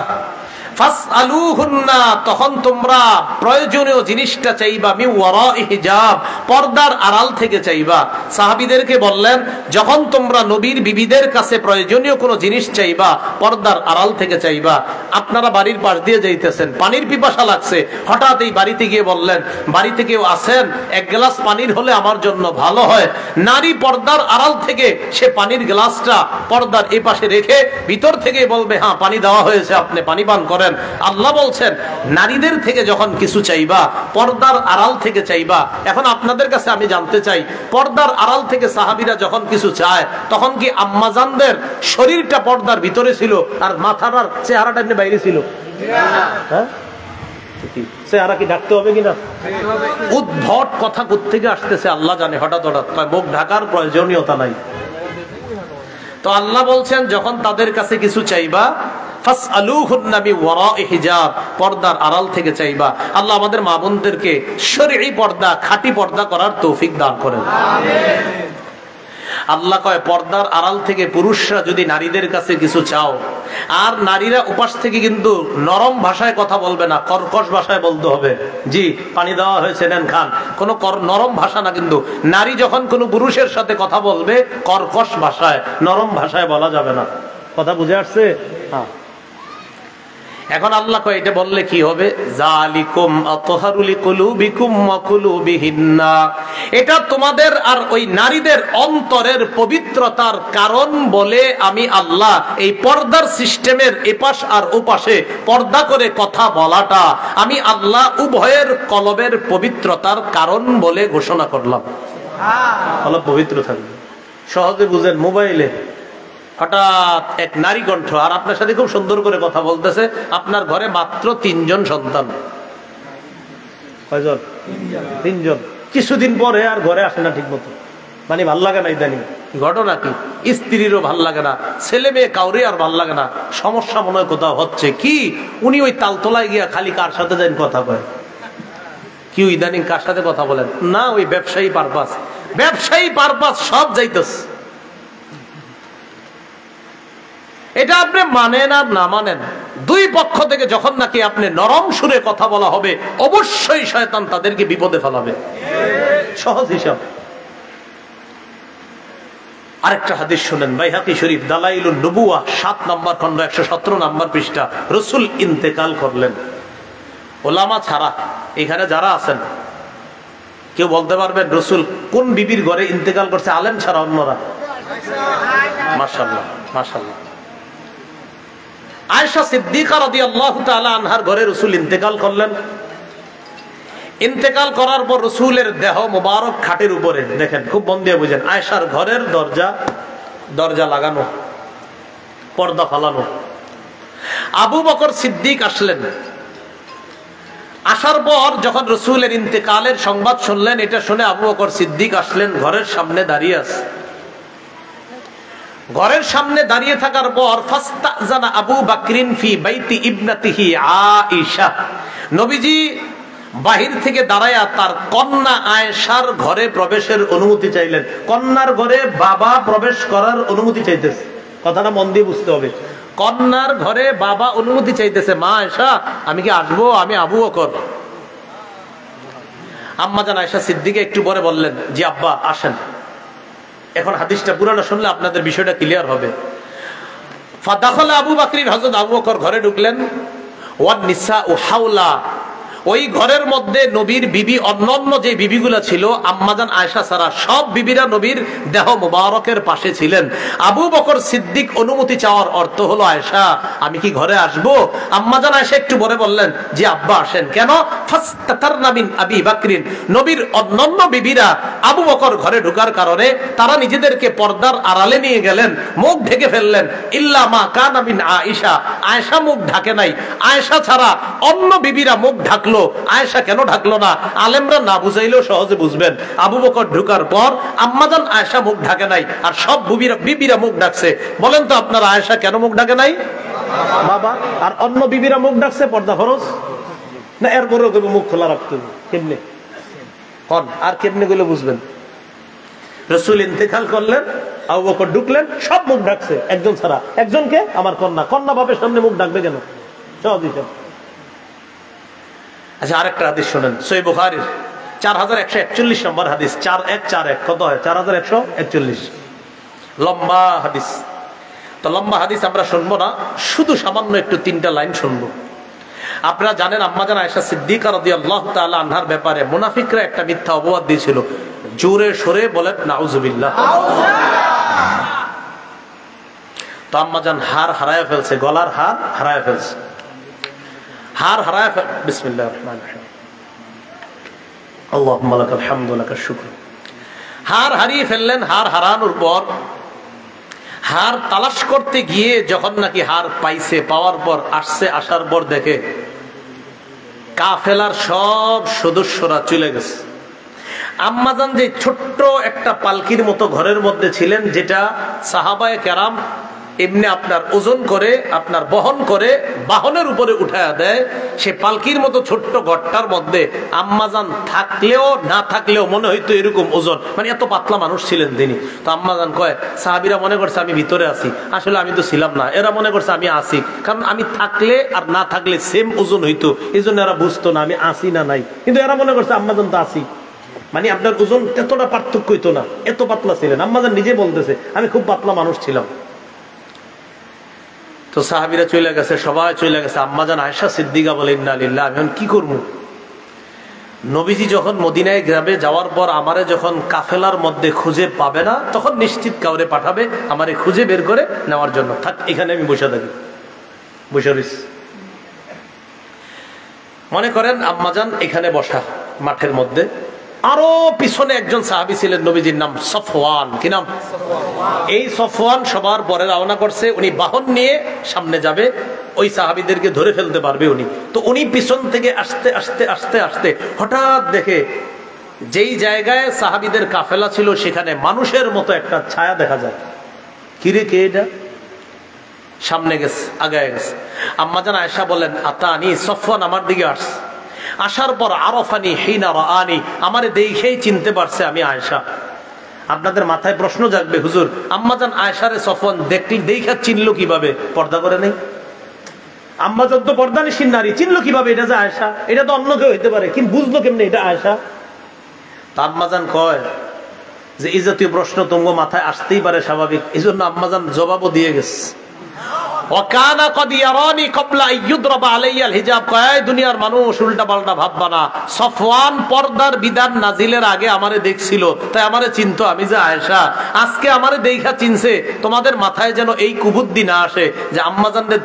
Speaker 1: ফাসআলুহুন্না, তখন তোমরা প্রয়োজনীয় জিনিসটা চাইবা মিন ওয়ারাই হিজাব, পর্দার আড়াল থেকে চাইবা। সাহাবীদেরকে বললেন, যখন তোমরা নবীর বিবিদের কাছে প্রয়োজনীয় কোনো জিনিস চাইবা, পর্দার আড়াল থেকে চাইবা। আপনারা বাড়ির পাশ দিয়ে যাইতেছেন, পানির পিপাসা লাগছে, হঠাৎ এই বাড়িতে গিয়ে বললেন, বাড়িতে কেউ আছেন, এক গ্লাস পানির হলে আমার জন্য ভালো হয়। নারী পর্দার আড়াল থেকে সে পানির গ্লাসটা পর্দার এই পাশে রেখে ভিতর থেকে বলবে, হ্যাঁ পানি দেওয়া হয়েছে, আপনি পানি পান করেন। আল্লাহ বলছেন, নারীদের থেকে যখন কিছু চাইবা, পর্দার আড়াল থেকে চাইবা। এখন আপনাদের কাছে আমি জানতে চাই, পর্দার আড়াল থেকে সাহাবীরা যখন কিছু চায়, তখন কি আম্মাজানদের শরীরটা পর্দার ভিতরে ছিল আর মাথার আর চেহারাটা এমনি বাইরে ছিল? হ্যাঁ, চেহারা কি ঢাকতে হবে কিনা? উদ্ভট কথা কোত্থেকে আসতেছে আল্লাহ জানে। হঠাৎ হঠাৎ মুখ ঢাকার প্রয়োজনীয়তা নাই। তো আল্লাহ বলছেন, যখন তাদের কাছে কিছু চাইবা, ফাসআলুহুন্না মিন ওয়ারাই হিজাব, পর্দার আড়াল থেকে চাইবা। আল্লাহ আমাদের মা বোনদেরকে শরঈ পর্দা, খাঁটি পর্দা করার তৌফিক দান করেন, আমিন। আল্লাহ কয়, পর্দার আড়াল থেকে পুরুষরা যদি নারীদের কাছে কিছু চাও, আর নারীরা উপাস থেকে কিন্তু নরম ভাষায় কথা বলবে না, কর্কশ ভাষায় বলতে হবে। জি, পানি দেওয়া হয়েছে, নেন খান। কোনো নরম ভাষা না, কিন্তু নারী যখন কোনো পুরুষের সাথে কথা বলবে কর্কশ ভাষায়, নরম ভাষায় বলা যাবে না। কথা বুঝে আসছে? হ্যাঁ। এখন আল্লাহ কয়, এটা বললে কি হবে? যালিকুম আতহারু লিকুলুবিকুম ওয়া কুলুবিহিন্না, এটা তোমাদের আর ওই নারীদের অন্তরের পবিত্রতার কারণ বলে আমি আল্লাহ এই পর্দার সিস্টেমের এপাশ আর ওপাশে পর্দা করে কথা বলাটা আমি আল্লাহ উভয়ের কলবের পবিত্রতার কারণ বলে ঘোষণা করলাম। কলব পবিত্র থাকবে। সহজে বুঝেন, মোবাইলে হঠাৎ এক নারী কণ্ঠ আর আপনার সাথে খুব সুন্দর করে কথা বলতেছে, আপনার ঘরে মাত্র 3 জন সন্তান। কয়জন? 3 জন। কিছুদিন পরে আর ঘরে আসে না ঠিক মতো, মানে ভাল লাগে না। ইদানিং ঘটনা কি? স্ত্রীরও ভাল লাগে না, ছেলে মেয়ে কাউরে আর ভাল লাগে না। সমস্যা মনে হয় কোথাও হচ্ছে। কি উনি ওই তালতলায় গিয়া খালি কার সাথে যাই কথা কয়? কি ইদানিং কার সাথে কথা বলেন? না, ওই ব্যবসায়ী পারপাস, ব্যবসায়ী পারপাস সব যাইতেছে। এটা আপনি মানেন আর না মানেন, দুই পক্ষ থেকে যখন নাকি আপনি নরম সুরে কথা বলা হবে, অবশ্যই শয়তান তাদেরকে বিপদে ফেলাবে। সহজ হিসাব। আরেকটা হাদিস শুনেন, বাইহাকি শরীফ দালাইলুন নবুওয়াহ 7 নম্বর খন্ড 117 নম্বর পৃষ্ঠা। রাসূল ইন্তেকাল করলেন। ওলামা ছাড়া এখানে যারা আছেন কেউ বলতে পারবেন রাসূল কোন বিবির ঘরে ইন্তেকাল করছে? আলেম ছাড়া অন্যরা? মাশাআল্লাহ, মাশাআল্লাহ। আয়েশা সিদ্দিকা রাদিয়াল্লাহু তাআলা আনহার ঘরে রাসূল ইন্তেকাল করলেন। ইন্তেকাল করার পর রাসূলের দেহ মোবারক খাটের উপরে, দেখেন খুব মন দিয়ে বুঝেন, আয়েশার ঘরের দরজা লাগানো, পর্দা ফালানো, আবু বকর সিদ্দিক আসলেন। আসার পর যখন রাসূলের ইন্তেকালের সংবাদ শুনলেন, এটা শুনে আবু বকর সিদ্দিক আসলেন, ঘরের সামনে দাঁড়িয়ে আছে। ঘরের সামনে দাঁড়িয়ে থাকার পর ফাস্তাজানা আবু বকরিন ফি বাইতি ইবনাতিহি আয়েশা, নবীজি বাহির থেকে দাঁড়ায়া তার কন্যা আয়েশার ঘরে প্রবেশের অনুমতি চাইলেন। কন্যার ঘরে বাবা প্রবেশ করার অনুমতি চাইতেছে, কথাটা মন দিয়ে বুঝতে হবে। কন্যার ঘরে বাবা অনুমতি চাইতেছে, মা আয়েশা আমি কি আসবো? আমি আবু বকর। আম্মা জান আয়েশা সিদ্দিকা একটু পরে বললেন, জি আব্বা আসেন। এখন হাদিসটা পুরাটা শুনলে আপনাদের বিষয়টা ক্লিয়ার হবে। ফাদাখালা আবু বকর, হযরত আবু বকর ঘরে ঢুকলেন। ওয়ান নিসাউ হাওলা, ওই ঘরের মধ্যে নবীর বিবি, অন্যান্য যে বিবিগুলো ছিল আম্মাজান আয়েশা ছাড়া সব বিবিরা নবীর দেহ মুবারকের পাশে ছিলেন। আবু বকর সিদ্দিক অনুমতি চাওয়ার অর্থ হলো, আয়েশা আমি কি ঘরে আসবো? আম্মাজান আয়েশা একটু পরে বললেন, যে আব্বা আসেন। কেন? ফাস্তাতারনা মিন আবি বকরিন, নবীর অন্যান্য বিবিরা আবু বকর ঘরে ঢোকার কারণে তারা নিজেদেরকে পর্দার আড়ালে নিয়ে গেলেন, মুখ ঢেকে ফেললেন। ইল্লা মা কানা মিন আয়েশা, আয়েশা মুখ ঢাকে নাই। আয়েশা ছাড়া অন্য বিবিরা মুখ ঢাকলো, আয়েশা কেন ঢাকলো না? আলেমরা না বুঝাইলেও সহজে বুঝবেন। আবু বকর ঢোকার পর আম্মাজান আয়েশা মুখ ঢাকে নাই, আর সব বিবিরা মুখ ঢাকছে। বলেন তো আপনারা, আয়েশা কেন মুখ ঢাকে নাই? বাবা। আর অন্য বিবিরা মুখ ঢাকছে, পর্দা ফরজ না? এরপরেও মুখ খোলা রাখতে হবে। কেমনে কন? আর কেমনে গুলো বুঝবেন? রাসূল ইন্তেকাল করলেন, আবু বকর ঢুকলেন, সব মুখ ঢাকছে, একজন ছাড়া। একজনকে? আমার কন্যা। কন্যা বাপের সামনে মুখ ঢাকবে কেন? সহজ হিসাব। আচ্ছা, আরেকটা হাদিস শোনেন, সহিহ বুখারীর 4141 নম্বর হাদিস। 4141 কত হয়? 4141, লম্বা হাদিস। তো লম্বা হাদিস আমরা শুনবো না, শুধু সামান্য একটু 3টা লাইন শুনবো। আপনারা জানেন আম্মাজান আয়েশা সিদ্দিকা রাদিয়াল্লাহু তাআলা আনহার ব্যাপারে মুনাফিকরা একটা মিথ্যা অপবাদ দিয়েছিল। জোরে সরে বলেন নাউজুবিল্লাহ। তো আম্মাজান হার হারায় ফেলছে, গলার হার হারায় ফেলছে, হার হারায় বিসমিল্লাহির রহমানির রহিম, আল্লাহুম্মা লাকাল হামদু ওয়া লাকাশ শুকর। হার হারিয়ে ফেললেন। হার হারানোর পর হার তালাশ করতে গিয়ে যখন নাকি হার পাইছে, পাওয়ার পর আসছে, আসার পর দেখে কাফেলার সব সদস্যরা চলে গেছে। আম্মাজান যে ছোট্ট একটা পালকির মতো ঘরের মধ্যে ছিলেন, যেটা সাহাবায়ে কেরাম এমনি আপনার ওজন করে, আপনার বহন করে বাহনের উপরে উঠায়া দেয়, সে পালকির মতো ছোট্ট ঘরটার মধ্যে আম্মাজান থাকলেও না থাকলেও মনে হইতো এরকম ওজন, মানে এত পাতলা মানুষ ছিলেন তিনি। তো আম্মাজান কয়, সাহাবীরা মনে করছে আমি ভিতরে আছি, আসলে আমি তো ছিলাম না। এরা মনে করছে আমি আছি, কারণ আমি থাকলে আর না থাকলে সেম ওজন হইতো, এই জন্য এরা বুঝতো না আমি আছি না নাই। কিন্তু এরা মনে করছে আম্মাজান তো আছি, মানে আপনার ওজন এতটা পার্থক্য হইতো না, এত পাতলা ছিলেন। আম্মাজান নিজে বলতেছে আমি খুব পাতলা মানুষ ছিলাম। তো সাহাবীরা চলে গেছে, সবাই চলে গেছে। আম্মাজান আয়েশা সিদ্দিকা বলে, ইন্না লিল্লাহি, আমি এখন কি করবো? নবীজি যখন মদিনায় গ্রামে যাওয়ার পর আমারে যখন কাফেলার মধ্যে খুঁজে পাবে না, তখন নিশ্চিত কাউরে পাঠাবে আমারে খুঁজে বের করে নেওয়ার জন্য। থাক, এখানে আমি বসে থাকি, বসে রইছি। মনে করেন আম্মাজান এখানে বসা মাঠের মধ্যে, আরো পিছনে একজন সাহাবী ছিলেন, নবীজির নাম সফওয়ান। কি নাম? এই সফওয়ান সবার পরে রওনা করছে, উনি বাহন নিয়ে সামনে যাবে, ওই সাহাবীদেরকে ধরে ফেলতে পারবে উনি। তো উনি পিছন থেকে আসতে আসতে আসতে আসতে হঠাৎ দেখে যেই জায়গায় সাহাবীদের কাফেলা ছিল সেখানে মানুষের মতো একটা ছায়া দেখা যায়। কিরে, কে এটা? সামনে গেছে, আগায় গেছে। আম্মাজান আয়েশা বলেন, আতানি, সফওয়ান আমার দিকে আসছে। আসার পর আরফানি হিনা রাআনি, আমারে দেখেই চিনতে পারছে আমি আয়েশা। আপনাদের মাথায় প্রশ্ন জাগবে, হুজুর আম্মাজান আয়েশারে সফওয়ান দেখা চিনলো কিভাবে? পর্দা করে নেই। আম্মাজান তো পর্দানিশীন নারী, চিনলো কিভাবে এটা যে আয়েশা? এটা তো অন্য কেউ হইতে পারে, কিন্তু বুঝলো কেমনে এটা আয়েশা? তা আম্মাজান কয় যে এই জাতীয় প্রশ্ন তোমার মাথায় আসতেই পারে, স্বাভাবিক। এই জন্য আম্মাজান জবাবও দিয়ে গেছে। দুনিয়ার মানুষ উল্টা পাল্টা ভাববা না, সফওয়ান পর্দার বিধান নাজিলের আগে আমারে দেখছিল, তাই আমারে চিনতো আমি যে আয়েশা। আজকে আমারে দেখা চিনছে, তোমাদের মাথায় যেন এই কুবুদ্ধি না আসে যে আম্মাজানদের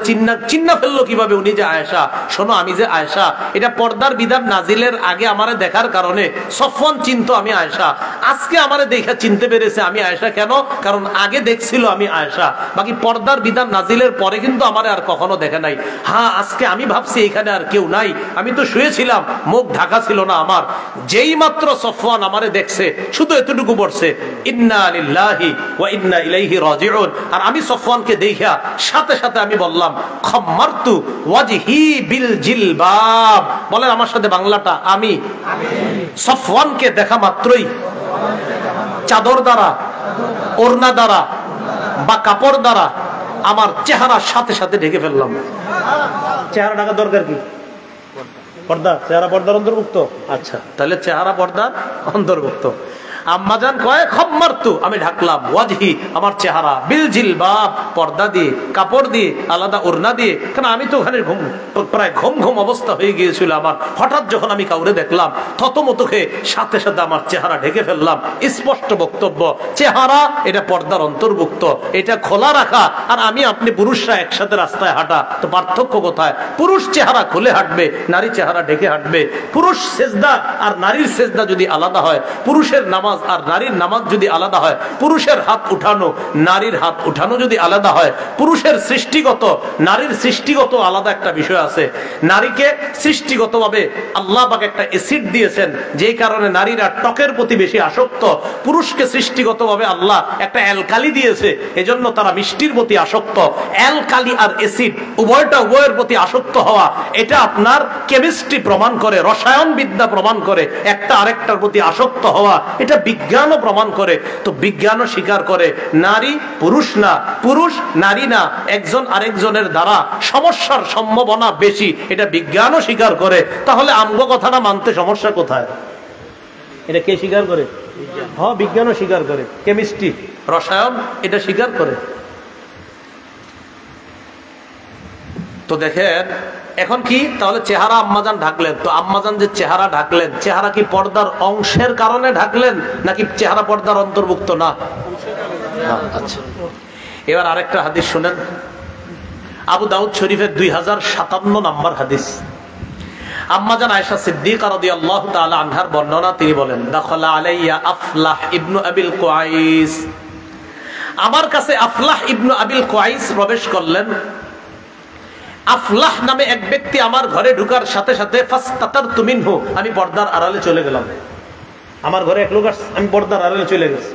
Speaker 1: চিন্না ফেললো কিভাবে উনি যে আয়েশা। শোনো, আমি যে আয়েশা এটা পর্দার বিধান নাজিলের আগে আমারে দেখার কারণে সফওয়ান চিনতো আমি আয়েশা। আজকে আমারে দেখা চিনতে পেরেছে আমি আয়েশা। কেন? কারণ আগে দেখছিল আমি আয়েশা। বাকি পর্দার বিধান নাজিলের পরে পরে কিন্তু আমার আর কখনো দেখে নাই। হ্যাঁ, আজকে আমি ভাবছি এখানে আর কেউ নাই, আমি তো শুয়েছিলাম, মুখ ঢাকা ছিল না আমার। যেই মাত্র সফওয়ান আমারে দেখছে, শুধু এতটুকু বলছে ইন্না লিল্লাহি ওয়া ইন্না ইলাইহি রাজিউন। আর আমি সফওয়ানকে দেখা সাথে সাথে আমি বললাম খাম্মারতু ওয়াজহি বিল জিলবাব। বলেন আমার সাথে বাংলাটা, আমি সফওয়ানকে দেখা মাত্রই চাদর দ্বারা, ওড়না দ্বারা বা কাপড় দ্বারা আমার চেহারার সাথে সাথে ঢেকে ফেললাম। চেহারা ঢাকার দরকার কি? পর্দা, চেহারা পর্দার অন্তর্ভুক্ত। আচ্ছা, তাহলে চেহারা পর্দার অন্তর্ভুক্ত। আম্মাজান কয় খাম্মারতু, আমি ঢাকলাম, ওয়াজহি আমার চেহারা, বিল জিলবাব পর্দা দিয়ে, কাপড় দিয়ে, আলাদা ওড়না দিয়ে। কারণ আমি তো ওখানে প্রায় ঘুম ঘুম অবস্থা হয়ে গিয়েছিল আমার। হঠাৎ যখন আমি কাউরে দেখলাম, থতমত খেয়ে সাথে সাথে আমার চেহারা ঢেকে ফেললাম। স্পষ্ট বক্তব্য, চেহারা এটা পর্দার অন্তর্ভুক্ত, এটা খোলা রাখা। আর আমি আপনি পুরুষরা একসাথে রাস্তায় হাঁটা, তো পার্থক্য কোথায়? পুরুষ চেহারা খুলে হাঁটবে, নারী চেহারা ঢেকে হাঁটবে। পুরুষ সেজদা আর নারীর সেজদা যদি আলাদা হয়, পুরুষের নামাজ আর নারীর নামাজ যদি আলাদা হয়, পুরুষের হাত উঠানো নারীর হাত উঠানো যদি আলাদা হয়, পুরুষের সৃষ্টিগত নারীর সৃষ্টিগত আলাদা একটা বিষয় আছে। নারীকে সৃষ্টিগতভাবে আল্লাহ পাক একটা অ্যাসিড দিয়েছেন, যেই কারণে নারীরা ত্বকের প্রতি বেশি আসক্ত। পুরুষকে সৃষ্টিগতভাবে আল্লাহ একটা অ্যালকালি দিয়েছে, এজন্য তারা মিষ্টির প্রতি আসক্ত। অ্যালকালি আর অ্যাসিড উভয়ের প্রতি আসক্ত হওয়া, এটা আপনার কেমিস্ট্রি প্রমাণ করে, রসায়ন বিদ্যা প্রমাণ করে। একটা আরেকটার প্রতি আসক্ত হওয়া, এটা বিজ্ঞানও প্রমাণ করে। তো বিজ্ঞানও স্বীকার করে নারী পুরুষ না, পুরুষ নারী না, একজন আরেকজনের দ্বারা সমস্যার সম্ভাবনা বেশি, এটা বিজ্ঞানও স্বীকার করে। তাহলে আমগো কথাটা মানতে সমস্যা কোথায়? এটা কে স্বীকার করে? হ্যাঁ, বিজ্ঞানও স্বীকার করে, কেমিস্ট্রি রসায়ন এটা স্বীকার করে। তো দেখেন এখন কি, তাহলে চেহারা আম্মাজান ঢাকলেন। তো আম্মাজান যে চেহারা ঢাকলেন, চেহারা কি পর্দার অংশের কারণে ঢাকলেন নাকি চেহারা পর্দার অন্তর্ভুক্ত না? আচ্ছা, এবার আরেকটা হাদিস শুনেন। আবু দাউদ শরীফের 2057 নম্বর হাদিস। আম্মাজান আয়েশা সিদ্দিকা রাদিয়াল্লাহু তাআলা আনহার বর্ণনা, তিনি বলেন দাখালা আলাইয়া আফলাহ ইবনু আবিল কুআইস। আমার কাছে আফলাহ ইবনু আবিল কুআইস প্রবেশ করলেন। আফলাহ নামে এক ব্যক্তি আমার ঘরে ঢুকার সাথে সাথে ফাস্তাতারতু মিনহু, আমি পর্দার আড়ালে চলে গেলাম। আমার ঘরে এক লোক আসছে, আমি পর্দার আড়ালে চলে গেছি।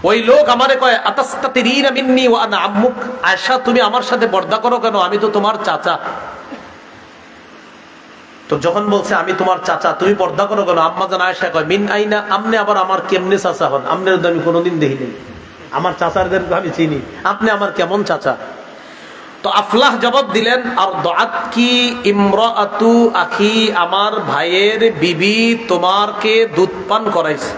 Speaker 1: ওই লোক আমারে কয় আতাস্তাতিরিনা মিন্নি ওয়া আনা আম্মুক। আয়েশা, তুমি আমার সাথে পর্দা করো কেন? আমি তো তোমার চাচা। তো যখন বলছে আমি তোমার চাচা, তুমি পর্দা করো কেন? আম্মাজান আয়েশা কয় মিন আইনা, আপনি আবার আমার কেমনে চাচা হন? আপনার তো আমি কোনোদিন দেখিনি, আমার চাচারদেরকে আমি চিনি, আপনি আমার কেমন চাচা? তো আফলাহ জবাব দিলেন আর দাআত কি ইমরাআতু আখি, আমার ভাইয়ের বিবি তোমাকে দুধ পান করাইছে।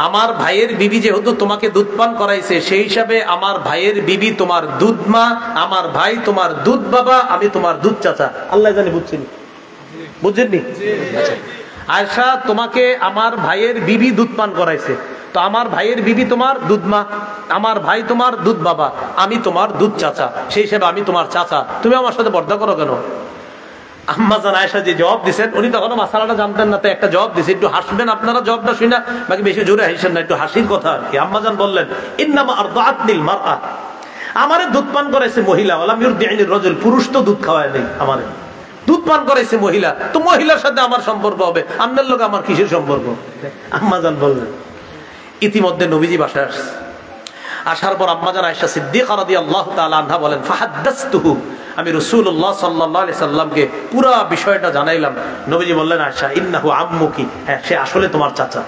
Speaker 1: আমার ভাইয়ের বিবি যেহেতু তোমাকে দুধ পান করাইছে, সেই হিসাবে আমার ভাইয়ের বিবি তোমার দুধ মা, আমার ভাই তোমার দুধ বাবা, আমি তোমার দুধ চাচা। আল্লাহ জানি বুঝছেন, বুঝছেননি? আয়েশা, তোমাকে আমার ভাইয়ের বিবি দুধ পান করাইছে, তো আমার ভাইয়ের বিবি তোমার দুধ মা, আমার ভাই তোমার দুধ বাবা, আমি তোমার দুধ চাচা, সেই হিসেবে আমি তোমার চাচা। তুমি আমার সাথে পর্দা করো কেন? আম্মাজান আয়েশা যে জবাব দিচ্ছেন, উনি তখন মাসালাটা জানতেন না, তো একটা জবাব দিছে। একটু হাসবেন আপনারা জবাবটা শুনে, বাকি বেশি জোরে হাসেন না, একটু হাসির কথা আর কি। আম্মাজান বললেন ইন্নামা আরদাআতনিল মারআ, আমারে দুধ পান করাইছে মহিলা, ওয়ালাম ইউরদিনির রাজুল, পুরুষ তো দুধ খাওয়ায় নেই, আমারে দুধ পান করাইছে মহিলা, তো মহিলার সাথে আমার সম্পর্ক হবে, আপনার লোক আমার কিসের সম্পর্ক? আম্মাজান বললেন। ইতিমধ্যে নবীজি বাসায় আসছে। আসার পর আম্মাজান আয়েশা সিদ্দিকা রাদিয়াল্লাহু তাআলা আনহা বলেন ফাহাদ্দাসতুহু, আমি রাসূলুল্লাহ সাল্লাল্লাহু আলাইহি সাল্লামকে পুরো বিষয়টা জানাইলাম। নবীজি বললেন আয়েশা ইন্নাহু আম্মুকি, হ্যাঁ সে আসলে তোমার চাচা।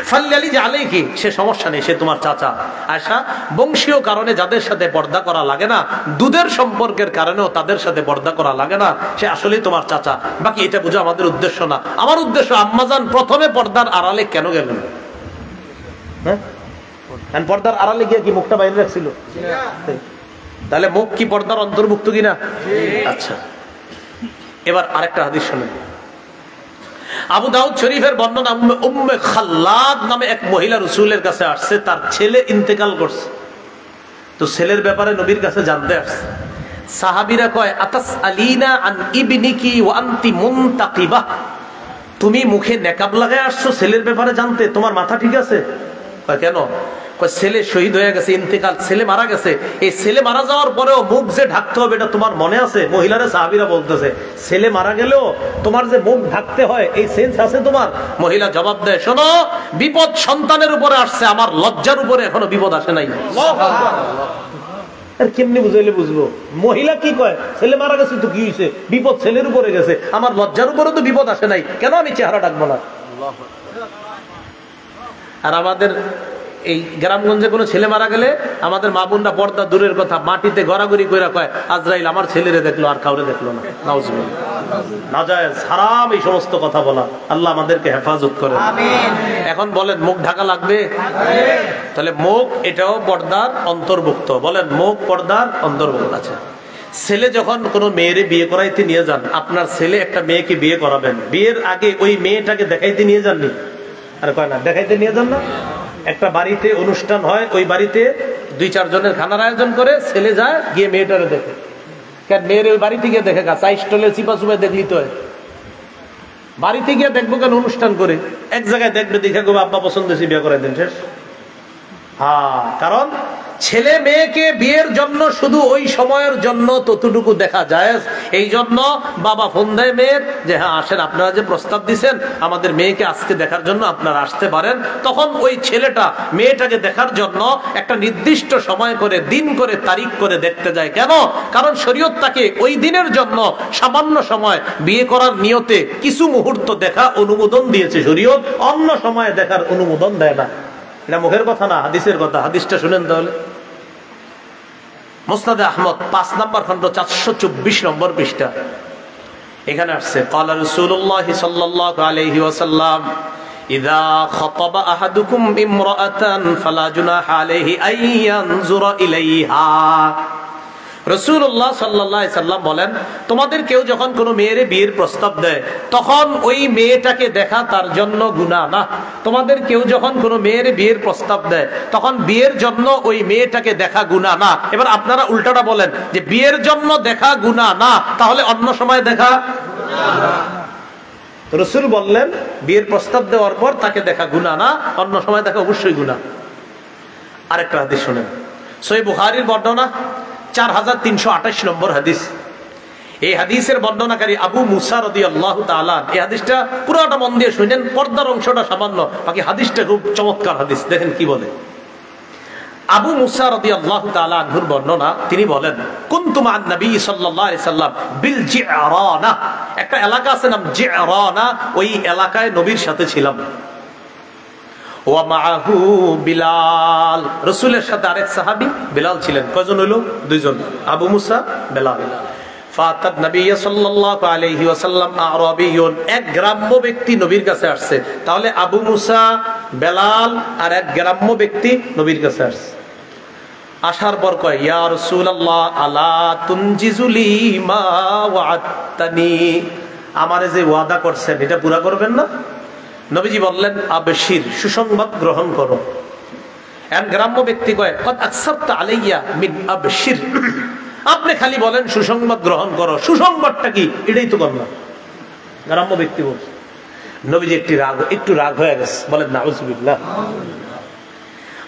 Speaker 1: ফাল্লালিজ আলাইকি, সে সমস্যা নেই, সে তোমার চাচা। আয়েশা, বংশীয় কারণে যাদের সাথে পর্দা করা লাগে না, দুধের সম্পর্কের কারণেও তাদের সাথে পর্দা করা লাগে না, সে আসলেই তোমার চাচা। বাকি এটা বুঝো আমাদের উদ্দেশ্য না। আমার উদ্দেশ্য আম্মাজান প্রথমে পর্দার আড়ালে কেন গেলেন? হ্যাঁ, পর্দার আড়ালে গিয়ে কি মুখটা বাইরে রাখছিল? তাহলে মুখ কি পর্দার অন্তর্ভুক্ত কিনা? আচ্ছা, এবার আরেকটা হাদিস শুনেন। আবু দাউদ শরীফের বর্ণনা, উম্মে খাল্লাদ নামে এক মহিলা রাসূলের কাছে আসছে, তার ছেলে ইন্তেকাল করছে। তো ছেলের ব্যাপারে নবীর কাছে জানতে আসছে। সাহাবীরা কয় আতাসআলিনা আন ইবনিকি ওয়া আনতি মুনতাকিবা, তুমি মুখে নেকাব লাগায় আসছো ছেলের ব্যাপারে জানতে, তোমার মাথা ঠিক আছে? কেন? ছেলে শহীদ হয়ে গেছে, ইন্তেকাল, ছেলে মারা গেছে, এই ছেলে মারা যাওয়ার পরেও মুখ যে ঢাকতে হবে এটা তোমার মনে আছে? মহিলারা সাহাবীরা বলতেছে ছেলে মারা গেলেও তোমার যে মুখ ঢাকতে হয় এই সেন্স আছে তোমার? মহিলা জবাব দেয়, শোনো, বিপদ সন্তানের উপরে আসছে, আমার লজ্জার উপরে এখনো বিপদ আসে নাই। কেমনি বুঝাইলে বুঝবো? মহিলা কি কয়, ছেলে মারা গেছে তো কি হয়েছে, বিপদ ছেলের উপরে গেছে, আমার লজ্জার উপরে তো বিপদ আসে নাই, কেন আমি চেহারা ডাকবো না? আর আমাদের এই গ্রামগঞ্জে কোনো ছেলে মারা গেলে আমাদের মা বোনরা পর্দা দূরের কথা মাটিতে গড়াগড়ি করে কয়, আজরাইল আমার ছেলেরে দেখলো আর কাউরে দেখলো না। নাউজুবিল্লাহ, নাজায়েজ, হারাম এই সমস্ত কথা বলা। আল্লাহ আমাদেরকে হেফাজত করে। এখন বলেন মুখ ঢাকা লাগবে? তাহলে মুখ এটাও পর্দার অন্তর্ভুক্ত। বলেন মুখ পর্দার অন্তর্ভুক্ত আছে। ছেলে যখন কোনো মেয়েরে বিয়ে করাইতে নিয়ে যান, আপনার ছেলে একটা মেয়েকে বিয়ে করাবেন, বিয়ের আগে ওই মেয়েটাকে দেখাইতে নিয়ে যাননি? আর কয় না, দেখাইতে নিয়ে যান না? একটা বাড়িতে অনুষ্ঠান হয়, ওই বাড়িতে 2-4 জনের খানার আয়োজন করে, ছেলে যায় গিয়ে মেয়েটারে দেখে। কেন মেয়ের ওই বাড়িতে গিয়ে দেখে গা? চাই স্টলে চিপা চুপা দেখলি তো বাড়িতে গিয়ে দেখবো কেন? অনুষ্ঠান করে এক জায়গায় দেখবে, দেখে গো আব্বা পছন্দ হয়েছে, বিয়ে করাই দেন, শেষ। হ্যাঁ, কারণ ছেলে মেয়েকে বিয়ের জন্য শুধু ওই সময়ের জন্য ততটুকু দেখা যায়। এই জন্য বাবা ফোন দেয় মেয়ের যে হ্যাঁ আসেন, আপনারা যে প্রস্তাব দিচ্ছেন আমাদের মেয়েকে আজকে দেখার জন্য আপনারা আসতে পারেন। তখন ওই ছেলেটা মেয়েটাকে দেখার জন্য একটা নির্দিষ্ট সময় করে, দিন করে, তারিখ করে দেখতে যায়। কেন? কারণ শরীয়ত তাকে ওই দিনের জন্য সামান্য সময় বিয়ে করার নিয়তে কিছু মুহূর্ত দেখা অনুমোদন দিয়েছে শরীয়ত, অন্য সময় দেখার অনুমোদন দেয় না। এটা মুখের কথা না, হাদিসের কথা। হাদিসটা শুনেন তাহলে। মুসনাদে আহমদ 5 নম্বর খন্ড 424 নম্বর পৃষ্ঠা, এখানে আসছে ক্বালা রাসূলুল্লাহ সাল্লাল্লাহু আলাইহি ওয়াসাল্লাম ইযা খাতাবা আহাদুকুম ইমরাআতান ফালা জুনাহা আলাইহি আন ইয়ানজুরা ইলাইহা। রাসূলুল্লাহ সাল্লাল্লাহু আলাইহি সাল্লাম বলেন, তোমাদের কেউ যখন কোনো মেয়েরে বিয়ের প্রস্তাব দেয় তখন ওই মেয়েটাকে দেখা তার জন্য গুনাহ না। তোমাদের কেউ যখন কোনো মেয়েরে বিয়ের প্রস্তাব দেয় তখন বিয়ের জন্য ওই মেয়েটাকে দেখা গুনাহ না। এবার আপনারা উল্টাটা বলেন যে বিয়ের জন্য দেখা গুনাহ না, তাহলে অন্য সময় দেখা গুনাহ। রাসূল বললেন বিয়ের প্রস্তাব দেওয়ার পর তাকে দেখা গুনাহ না, অন্য সময় দেখা অবশ্যই গুনাহ। আরেকটা হাদিস শুনেন, সহিহ বুখারীর বর্ণনা 4328 নম্বর হাদিস। এই হাদিসের বর্ণনাকারী আবু মুসা রাদিয়াল্লাহু তাআলা। এই হাদিসটা পুরোটা মন দিয়ে শুনেন, পর্দার অংশটা সামান্য, বাকি হাদিসটা খুব চমৎকার হাদিস। দেখেন কি বলে। আবু মুসা রাদিয়াল্লাহু তাআলা আনহুর বর্ণনা, তিনি বলেন কুনতু মা'আন নবী সাল্লাল্লাহু আলাইহি সাল্লাম বিল জি'রানা। একটা এলাকা আছে নাম জি'রানা, ওই এলাকায় নবীর সাথে ছিলাম। ওয়া মাআহু বিলাল, রাসূলের সাথে আরেক সাহাবী বিলাল ছিলেন। কয়জন হইল? 2 জন, আবু মুসা, বিলাল। ফাতাত নবী সাল্লাল্লাহু আলাইহি ওয়াসাল্লাম আরাবিয়ুন, এক গ্রাম্য ব্যক্তি নবীর কাছে আসছে। তাহলে আবু মুসা, বিলাল আর এক গ্রাম্য ব্যক্তি নবীর কাছে আসছে। আসার পর কয়, ইয়া রাসূলুল্লাহ আলা তুনজিজুলি মা ওয়া'আদতানি, আমারে যে ওয়াদা করছেন এটা পুরা করবেন না? নবীজি বললেন আবশির, সুসংবাদ গ্রহণ করো। এক গ্রাম্য ব্যক্তি কয়, কদ আকসারতা আলাইয়া মিন আবশির, আপনি খালি বলেন সুসংবাদ গ্রহণ করো, সুসংবাদটা কি এটাই তো করলাম। গ্রাম্য ব্যক্তি বলছে। নবীজি একটু রাগ হয়ে গেছে, বলেন নাউযুবিল্লাহ।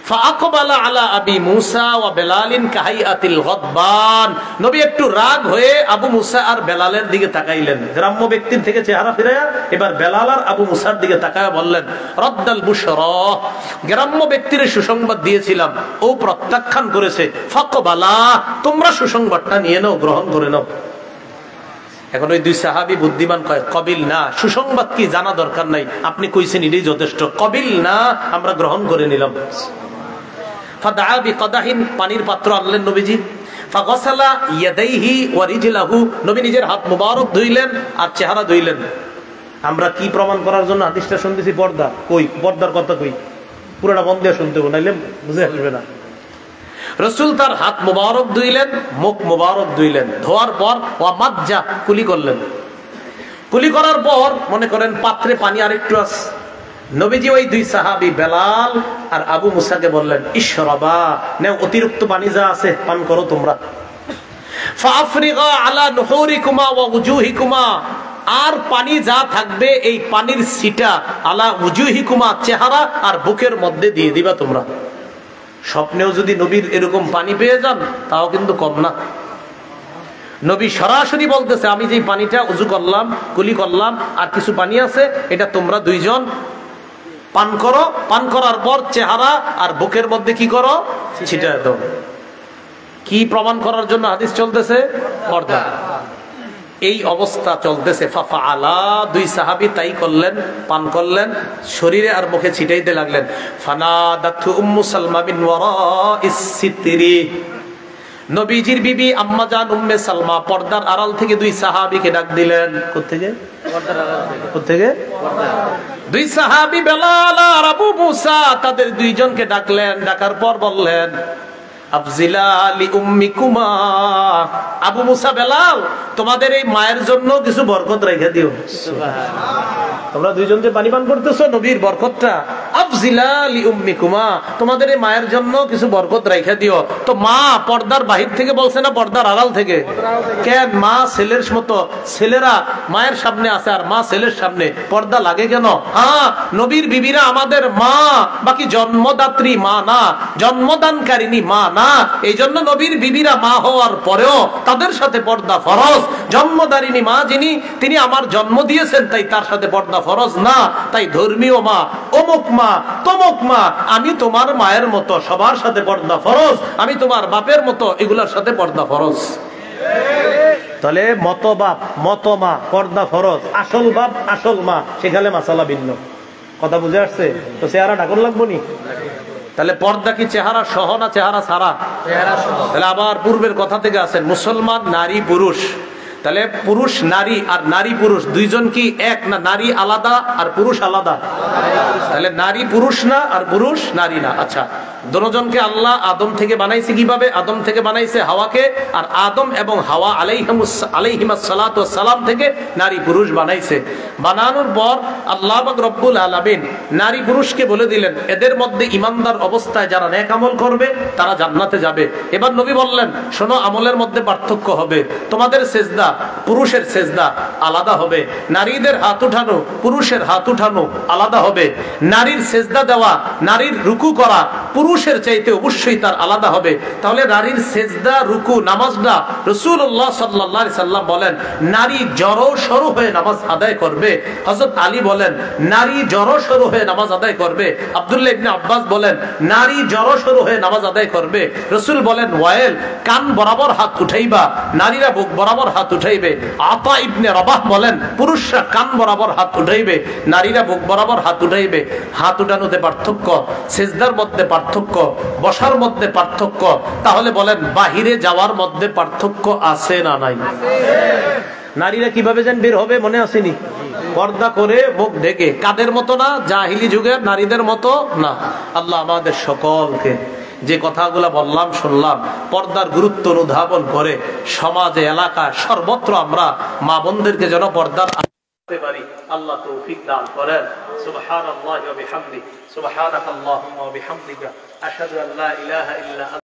Speaker 1: ফাআকবালা আলা আবি মুসা ওয়া বেলালিন কাহাইয়াতিল গদবান, নবী একটু রাগ হয়ে আবু মুসা আর বেলালের দিকে তাকাইলেন। গ্রাম্য ব্যক্তির থেকে চেহারা ফিরায়া এবার বেলাল আর আবু মুসার দিকে তাকায়া বললেন, রদ্দাল বুশরা, গ্রাম্য ব্যক্তির সুসংবাদ দিয়েছিলাম, ও প্রত্যাখ্যান করেছে। ফাকবালা, তোমরা সুসংবাদটা নিয়ে নাও, গ্রহণ করে নাও। এখন ওই 2 সাহাবী বুদ্ধিমান কয়, কবিল না, সুসংবাদ কি জানা দরকার নাই, আপনি কইছেন এটাই যথেষ্ট, কবিল না, আমরা গ্রহণ করে নিলাম। ফাদআ বিকাদাহিন, পানির পাত্র আনলেন নবীজি। ফাগসালা ইয়াদাইহি ওয়া রিজলাহু, নবী নিজের হাত মুবারক ধুইলেন আর চেহারা ধুইলেন। আমরা কি প্রমাণ করার জন্য হাদিসটা শুনতেছি? পর্দা। কই পর্দার কথা কই? পুরোটা বন্ধ দিয়ে শুনতে হবে, নাইলে বুঝে আসবে না। রাসূল তার হাত মুবারক ধুইলেন, মুখ মুবারক ধুইলেন, ধোয়ার পর ওয়া মাজ্জা, কুলি করলেন। কুলি করার পর মনে করেন পাত্রে পানি আরেকটু আছে। নবীজি ওই 2 সাহাবী বেলাল আর আবু মুসাকে বললেন, ইশরাবা, নাও অতিরিক্ত পানি যা আছে পান করো তোমরা। ফাআফরিগা আলা নুহুরিকুমা ওয়া উজুহিকুমা, আর পানি যা থাকবে এই পানির ছিটা আলা উজুহিকুমা, চেহারা আর বুকের মধ্যে দিয়ে দিবা তোমরা। স্বপ্নেও যদি নবীর এরকম পানি পেয়ে যান তাও কিন্তু কম না। নবী সরাসরি বলতেছে, আমি যেই পানিটা উযু করলাম, কুলি করলাম, আর কিছু পানি আছে, এটা তোমরা দুইজন পান করো, পান করার পর চেহারা আর বুকের মধ্যে কি করো, ছিটায় দাও। কি প্রমাণ করার জন্য হাদিস চলতেছে? পর্দা। এই অবস্থা চলতেছে। ফাফাআলা, দুই সাহাবী তাই করলেন, পান করলেন, শরীরে আর মুখে ছিটাইতে লাগলেন। ফানাদাতু উম্মু সালমা বিন ওয়ারাইস সিতরি, নবীজির বিবি আম্মা জান উম্মে সালমা পর্দার আড়াল থেকে দুই সাহাবীকে ডাক দিলেন। কোত্থেকে? পর্দার আড়াল থেকে। কোত্থেকে? পর্দা। দুই সাহাবী বেলাল আর আবু মুসা, তাদের দুইজনকে ডাকলেন। ডাকার পর বললেন, আফজিলা লি উম্মিকুমা, আবু মুসা, বেলাল, তোমাদের এই মায়ের জন্য কিছু বরকত রেখে দিও। তোমরা দুইজন যে পানি পান করতেছো, নবীর বরকতটা, আফজিলা লি উম্মিকুমা, তোমাদের এই মায়ের জন্য কিছু বরকত রেখে দিও। তো মা পর্দার বাহির থেকে বলছে না পর্দার আড়াল থেকে? কেন? মা ছেলের মতো, ছেলেরা মায়ের সামনে আছে আর মা ছেলের সামনে, পর্দা লাগে কেন? হ্যাঁ, নবীর বিবিরা আমাদের মা, বাকি জন্মদাত্রী মা না, জন্মদানকারিনী মা না। এই জন্য নবীর বিবিরা মা হওয়ার পরেও তাদের সাথে পর্দা ফরজ। জন্মদারিনী মা যিনি, তিনি আমার জন্ম দিয়েছেন, তাই তার সাথে পর্দা ফরজ না। তাই ধর্মীয় মা, অমুক মা, তমুক মা, আমি তোমার মায়ের মতো, সবার সাথে পর্দা ফরজ। আমি তোমার বাপের মতো, এগুলোর সাথে পর্দা ফরজ। তাহলে মত বাপ, মত মা, পর্দা ফরজ। আসল বাপ, আসল মা, সেখানে মাসালা ভিন্ন। কথা বুঝে আসছে? তো চেহারা ঢাকুন লাগবো নি? তাহলে পর্দা কি চেহারা সহ না চেহারা ছাড়া? তাহলে আবার পূর্বের কথা থেকে আছেন, মুসলমান নারী পুরুষ। তাহলে পুরুষ নারী আর নারী পুরুষ দুইজন কি এক না? নারী আলাদা আর পুরুষ আলাদা। তাহলে নারী পুরুষ না আর পুরুষ নারী না। আচ্ছা, দুজনকে আল্লাহ আদম থেকে বানাইছে কিভাবে? আদম থেকে বানাইছে হাওয়াকে, আর আদম এবং হাওয়া আলাইহিমাস সালাতু ওয়াস সালাম থেকে নারী পুরুষ বানাইছে। বানানোর পর আল্লাহ পাক রব্বুল আলামিন নারী পুরুষকে বলে দিলেন, এদের মধ্যে ঈমানদার অবস্থায় যারা নেক আমল করবে তারা জান্নাতে যাবে। এবার নবী বললেন, শোনো, আমলের মধ্যে পার্থক্য হবে। তোমাদের সেজদা, পুরুষের সেজদা আলাদা হবে। নারীদের হাত উঠানো, পুরুষের হাত উঠানো আলাদা হবে। নারীর সেজদা দেওয়া, নারীর রুকু করা পুরুষের চাইতে অবশ্যই তার আলাদা হবে। তাহলে নারীর সেজদা, রুকু, নামাজটা রাসূলুল্লাহ সাল্লাল্লাহু আলাইহি সাল্লাম বলেন, নারী জড়সড় হয়ে নামাজ আদায় করবে। হযরত আলী বলেন, নারী জড়সড় হয়ে নামাজ আদায় করবে। আব্দুল্লাহ ইবনে আব্বাস বলেন, নারী জড়সড় হয়ে নামাজ আদায় করবে। রাসূল বলেন, ওয়াইল, কান বরাবর হাত উঠাইবা, নারীরা বুক বরাবর হাত উঠাইবে। আতা ইবনে রাবাহ বলেন, পুরুষরা কান বরাবর হাত উঠাইবে, নারীরা বুক বরাবর হাত উঠাইবে। হাত উঠানোতে পার্থক্য, সেজদার মধ্যে পার্থক্য, বসার মধ্যে পার্থক্য। তাহলে বলেন, বাহিরে যাওয়ার মধ্যে পার্থক্য আছে না নাই? নারীরা কিভাবে যেন বের হবে মনে আসেনি? পর্দা করে, মুখ ঢেকে। কাদের মতো না, জাহিলি যুগের নারীদের মতো না। আল্লাহ আমাদের সকলকে যে কথাগুলো বললাম, শুনলাম, পর্দার গুরুত্ব অনুধাবন করে সমাজে, এলাকায়, সর্বত্র আমরা মা বোনদেরকে যেন পর্দার পারি, আল্লাহ তৌফিক দান করেন। সুবহানাল্লাহি ওয়া বিহামদিহি, সুবহানাকাল্লাহুম্মা ওয়া বিহামদিকা, আশহাদু আল্লা ইলাহা ইল্লা